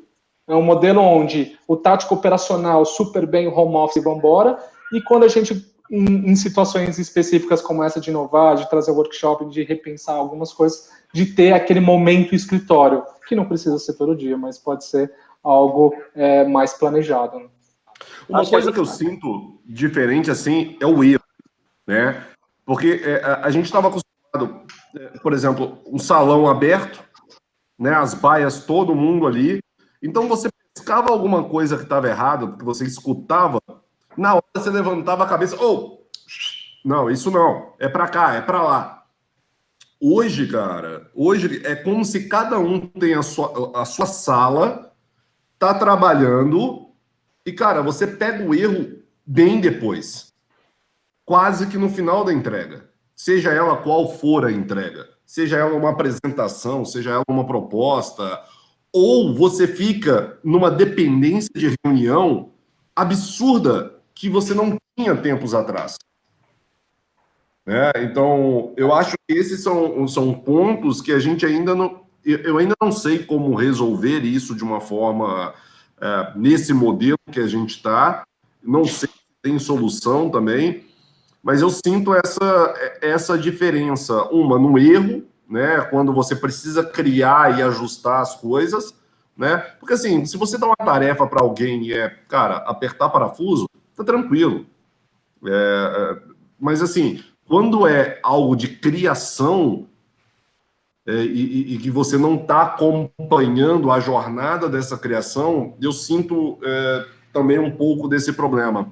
É um modelo onde o tático operacional super bem, home office, vamos embora, e quando a gente, em situações específicas como essa de inovar, de trazer workshop, de repensar algumas coisas, de ter aquele momento escritório, que não precisa ser todo dia, mas pode ser algo mais planejado. Né? Uma coisa que eu sinto diferente, assim, é o erro, né? Porque a gente estava acostumado, por exemplo, um salão aberto, né? As baias, todo mundo ali. Então você pescava alguma coisa que estava errado, porque você escutava, na hora você levantava a cabeça, não, isso não, é para cá, é para lá. Hoje, cara, é como se cada um tem a sua sala, tá trabalhando, e, cara, você pega o erro bem depois. Quase que no final da entrega. Seja ela qual for a entrega. Seja ela uma apresentação, seja ela uma proposta. Ou você fica numa dependência de reunião absurda que você não tinha tempos atrás. Né? Então, eu acho que esses são pontos que a gente ainda não... Eu ainda não sei como resolver isso de uma forma nesse modelo que a gente está. Não sei se tem solução também, mas eu sinto essa diferença, uma no erro, né? Quando você precisa criar e ajustar as coisas, né? Porque assim, se você dá uma tarefa para alguém e cara, apertar parafuso, tá tranquilo. Mas assim, quando é algo de criação e que você não está acompanhando a jornada dessa criação, eu sinto também um pouco desse problema.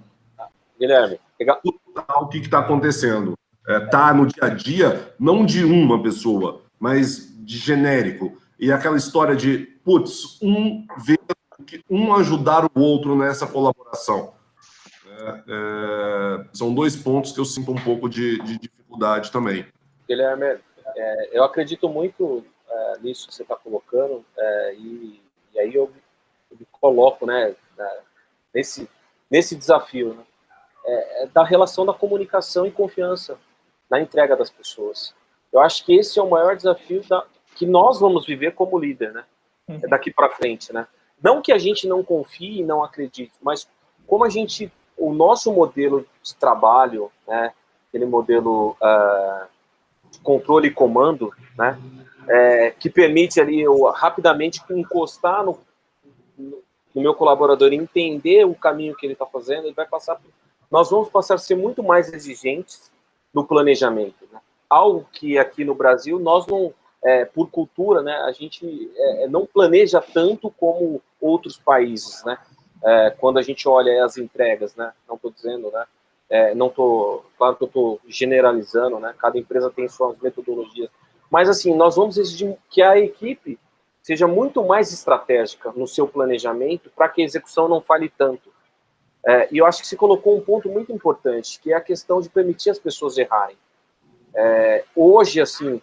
Guilherme, O que está acontecendo? Tá no dia a dia, não de uma pessoa, mas de genérico. E aquela história de, putz, um ajudar o outro nessa colaboração. São dois pontos que eu sinto um pouco de dificuldade também. Guilherme, eu acredito muito nisso que você está colocando, e aí eu me coloco, né, nesse desafio, né, da relação da comunicação e confiança na entrega das pessoas. Eu acho que esse é o maior desafio que nós vamos viver como líder, né, daqui para frente, né. Não que a gente não confie e não acredite, mas como o nosso modelo de trabalho, né, aquele modelo de controle e comando, né, que permite ali eu rapidamente encostar no meu colaborador e entender o caminho que ele está fazendo, nós vamos passar a ser muito mais exigentes no planejamento, né? Algo que aqui no Brasil nós não, por cultura, né, a gente não planeja tanto como outros países, né? Quando a gente olha as entregas, né? Não estou dizendo, né? Claro que eu estou generalizando, né? Cada empresa tem suas metodologias, mas assim, nós vamos exigir que a equipe seja muito mais estratégica no seu planejamento para que a execução não falhe tanto. E eu acho que se colocou um ponto muito importante, que é a questão de permitir as pessoas errarem. Hoje, assim,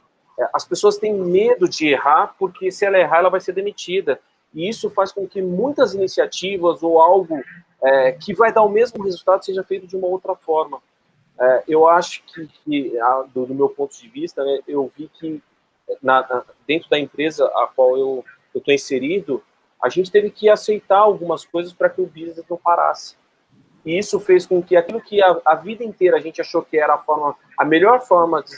as pessoas têm medo de errar, porque se ela errar, ela vai ser demitida. E isso faz com que muitas iniciativas ou algo que vai dar o mesmo resultado seja feito de uma outra forma. Eu acho que do meu ponto de vista, né, eu vi que dentro da empresa a qual eu estou inserido, a gente teve que aceitar algumas coisas para que o business não parasse. E isso fez com que aquilo que a vida inteira a gente achou que era a melhor forma de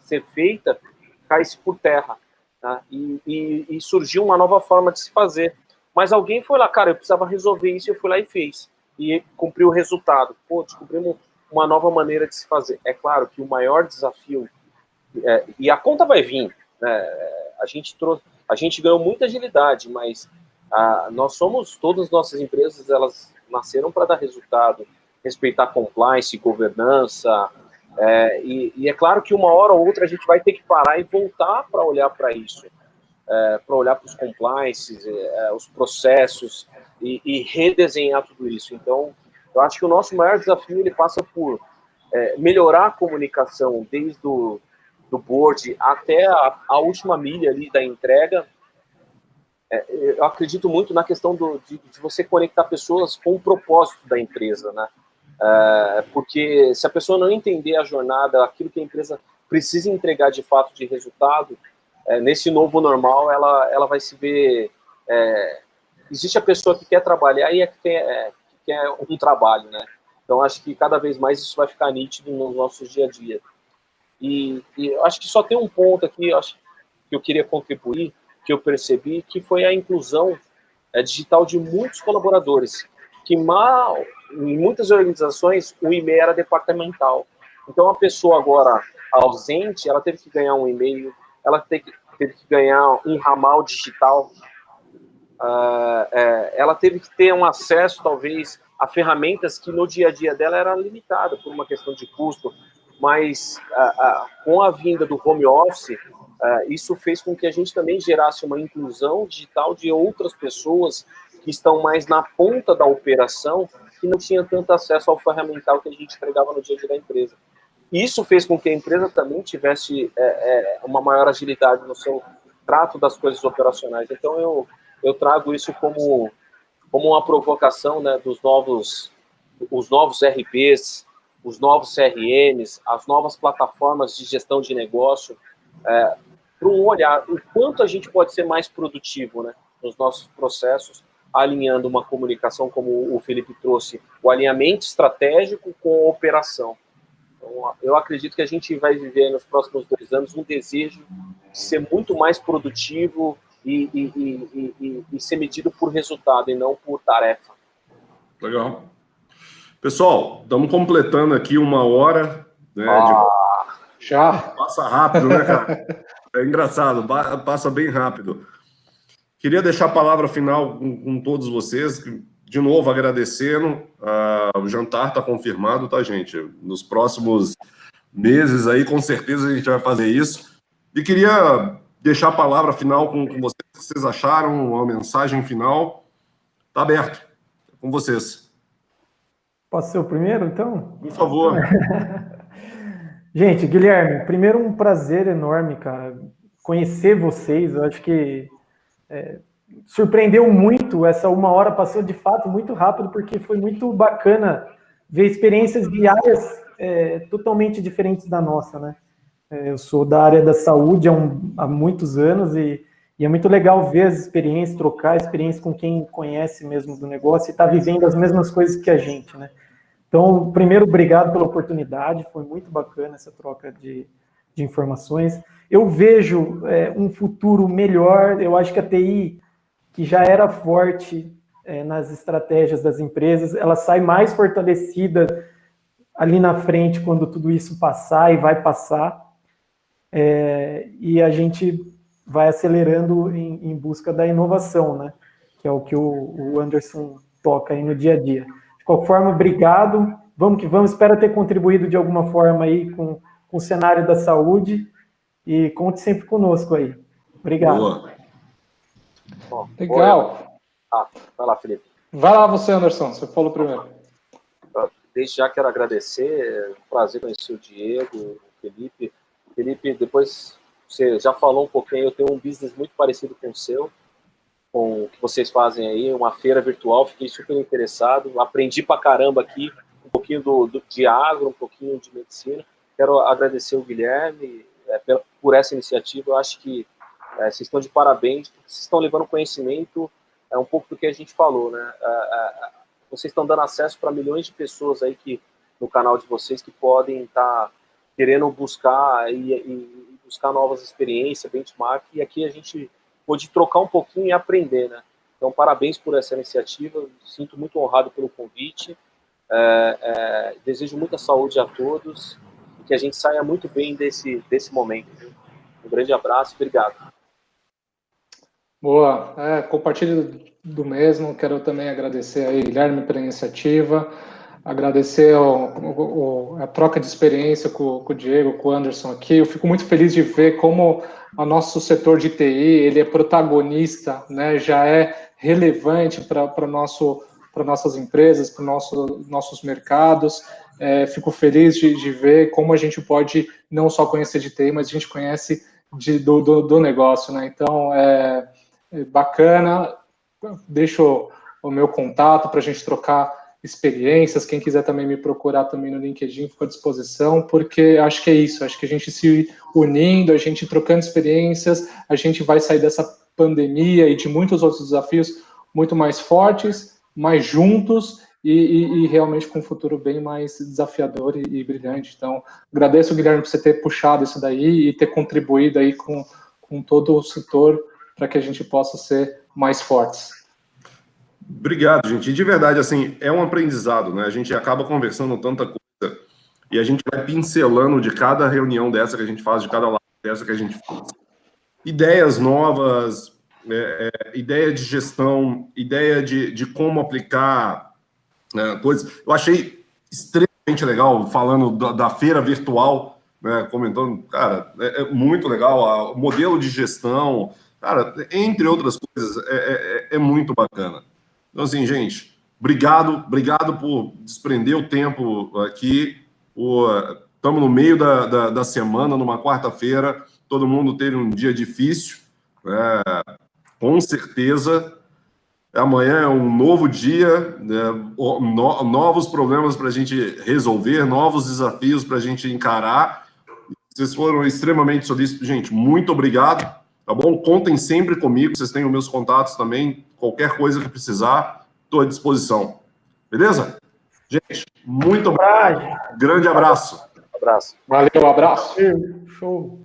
ser feita, caísse por terra. Tá? E surgiu uma nova forma de se fazer. Mas alguém foi lá, cara, eu precisava resolver isso, eu fui lá e fez. E cumpriu o resultado. Descobrimos uma nova maneira de se fazer. É claro que o maior desafio, e a conta vai vir, né? A gente ganhou muita agilidade, mas todas as nossas empresas, elas nasceram para dar resultado, respeitar compliance, governança, e é claro que uma hora ou outra a gente vai ter que parar e voltar para olhar para isso, para olhar para os compliances, os processos, e redesenhar tudo isso. Então, eu acho que o nosso maior desafio ele passa por melhorar a comunicação desde do board até a última milha ali da entrega. Eu acredito muito na questão de você conectar pessoas com o propósito da empresa, né? Porque se a pessoa não entender a jornada, aquilo que a empresa precisa entregar de fato de resultado, nesse novo normal, ela vai se ver... existe a pessoa que quer trabalhar e que quer um trabalho, né? Então, acho que cada vez mais isso vai ficar nítido no nosso dia a dia. E eu acho que só tem um ponto aqui, que eu queria contribuir, que eu percebi, que foi a inclusão digital de muitos colaboradores, que em muitas organizações o e-mail era departamental. Então, a pessoa agora ausente, ela teve que ganhar um e-mail, ela teve que ganhar um ramal digital, ela teve que ter um acesso, talvez, a ferramentas que no dia a dia dela era limitada por uma questão de custo, mas com a vinda do home office, isso fez com que a gente também gerasse uma inclusão digital de outras pessoas que estão mais na ponta da operação, que não tinham tanto acesso ao ferramental que a gente entregava no dia a dia da empresa. Isso fez com que a empresa também tivesse uma maior agilidade no seu trato das coisas operacionais. Então, eu trago isso como uma provocação, né, dos novos os novos RPs, os novos CRMs, as novas plataformas de gestão de negócio, para um olhar o quanto a gente pode ser mais produtivo, né, nos nossos processos, alinhando uma comunicação, como o Felipe trouxe, o alinhamento estratégico com a operação. Então, eu acredito que a gente vai viver nos próximos 2 anos um desejo de ser muito mais produtivo e ser medido por resultado e não por tarefa. Legal. Pessoal, estamos completando aqui 1 hora, né? Já. Passa rápido, né, cara? É engraçado, passa bem rápido. Queria deixar a palavra final com todos vocês, de novo agradecendo. O jantar está confirmado, tá, gente? Nos próximos meses aí, com certeza a gente vai fazer isso. E queria deixar a palavra final com vocês, o que vocês acharam, uma mensagem final. Está aberto, é com vocês. Posso ser o primeiro, então? Por favor. Gente, Guilherme, primeiro um prazer enorme, cara, conhecer vocês. Eu acho que surpreendeu muito. Essa 1 hora passou de fato muito rápido, porque foi muito bacana ver experiências diárias totalmente diferentes da nossa, né? Eu sou da área da saúde há muitos anos e é muito legal ver as experiências, trocar experiências com quem conhece mesmo do negócio e está vivendo as mesmas coisas que a gente, né? Então, primeiro, obrigado pela oportunidade, foi muito bacana essa troca de informações. Eu vejo um futuro melhor. Eu acho que a TI, que já era forte nas estratégias das empresas, ela sai mais fortalecida ali na frente quando tudo isso passar, e vai passar, e a gente vai acelerando em busca da inovação, né? Que é o que o Anderson toca aí no dia a dia. De qualquer forma, obrigado, vamos que vamos, espero ter contribuído de alguma forma aí com o cenário da saúde, e conte sempre conosco aí. Obrigado. Boa. Bom, Legal. Vai lá, Felipe. Vai lá você, Anderson, você falou primeiro. Desde já quero agradecer, é um prazer conhecer o Diego, o Felipe. Felipe, depois você já falou um pouquinho, eu tenho um business muito parecido com o seu, com o que vocês fazem aí, uma feira virtual, fiquei super interessado, aprendi pra caramba aqui, um pouquinho de agro, um pouquinho de medicina. Quero agradecer o Guilherme por essa iniciativa. Eu acho que vocês estão de parabéns, porque vocês estão levando conhecimento, um pouco do que a gente falou, né? Vocês estão dando acesso para milhões de pessoas aí no canal de vocês que podem estar querendo buscar e buscar novas experiências, benchmark, e aqui a gente pôde trocar um pouquinho e aprender, né? Então, parabéns por essa iniciativa, sinto muito honrado pelo convite, desejo muita saúde a todos e que a gente saia muito bem desse momento. Um grande abraço, obrigado. Boa, compartilho do mesmo, quero também agradecer aí, Guilherme, pela iniciativa, agradecer a troca de experiência com o Diego, com o Anderson aqui. Eu fico muito feliz de ver como o nosso setor de TI, ele é protagonista, né, já é relevante para nossas empresas, para nossos mercados. Fico feliz de ver como a gente pode não só conhecer de TI, mas a gente conhece do negócio, né? Então, bacana. Deixo o meu contato para a gente trocar experiências. Quem quiser também me procurar também no LinkedIn, fico à disposição, porque acho que é isso, acho que a gente se unindo, a gente trocando experiências, a gente vai sair dessa pandemia e de muitos outros desafios muito mais fortes, mais juntos e realmente com um futuro bem mais desafiador e brilhante. Então, agradeço, Guilherme, por você ter puxado isso daí e ter contribuído aí com todo o setor para que a gente possa ser mais fortes. Obrigado, gente. E de verdade, assim, é um aprendizado, né? A gente acaba conversando tanta coisa e a gente vai pincelando de cada reunião dessa que a gente faz, de cada live dessa que a gente faz. Ideias novas, ideia de gestão, ideia de como aplicar coisas. Eu achei extremamente legal, falando da feira virtual, né, comentando, cara, é muito legal, o modelo de gestão, cara, entre outras coisas, é muito bacana. Então, assim, gente, obrigado por desprender o tempo aqui. Estamos no meio da semana, numa quarta-feira, todo mundo teve um dia difícil, com certeza, Amanhã é um novo dia, né, novos problemas para a gente resolver, novos desafios para a gente encarar. Vocês foram extremamente solícitos. Gente, muito obrigado, tá bom? Contem sempre comigo, vocês têm os meus contatos também. Qualquer coisa que precisar, estou à disposição. Beleza? Gente, muito obrigado. Grande abraço. Abraço. Valeu, abraço. Show.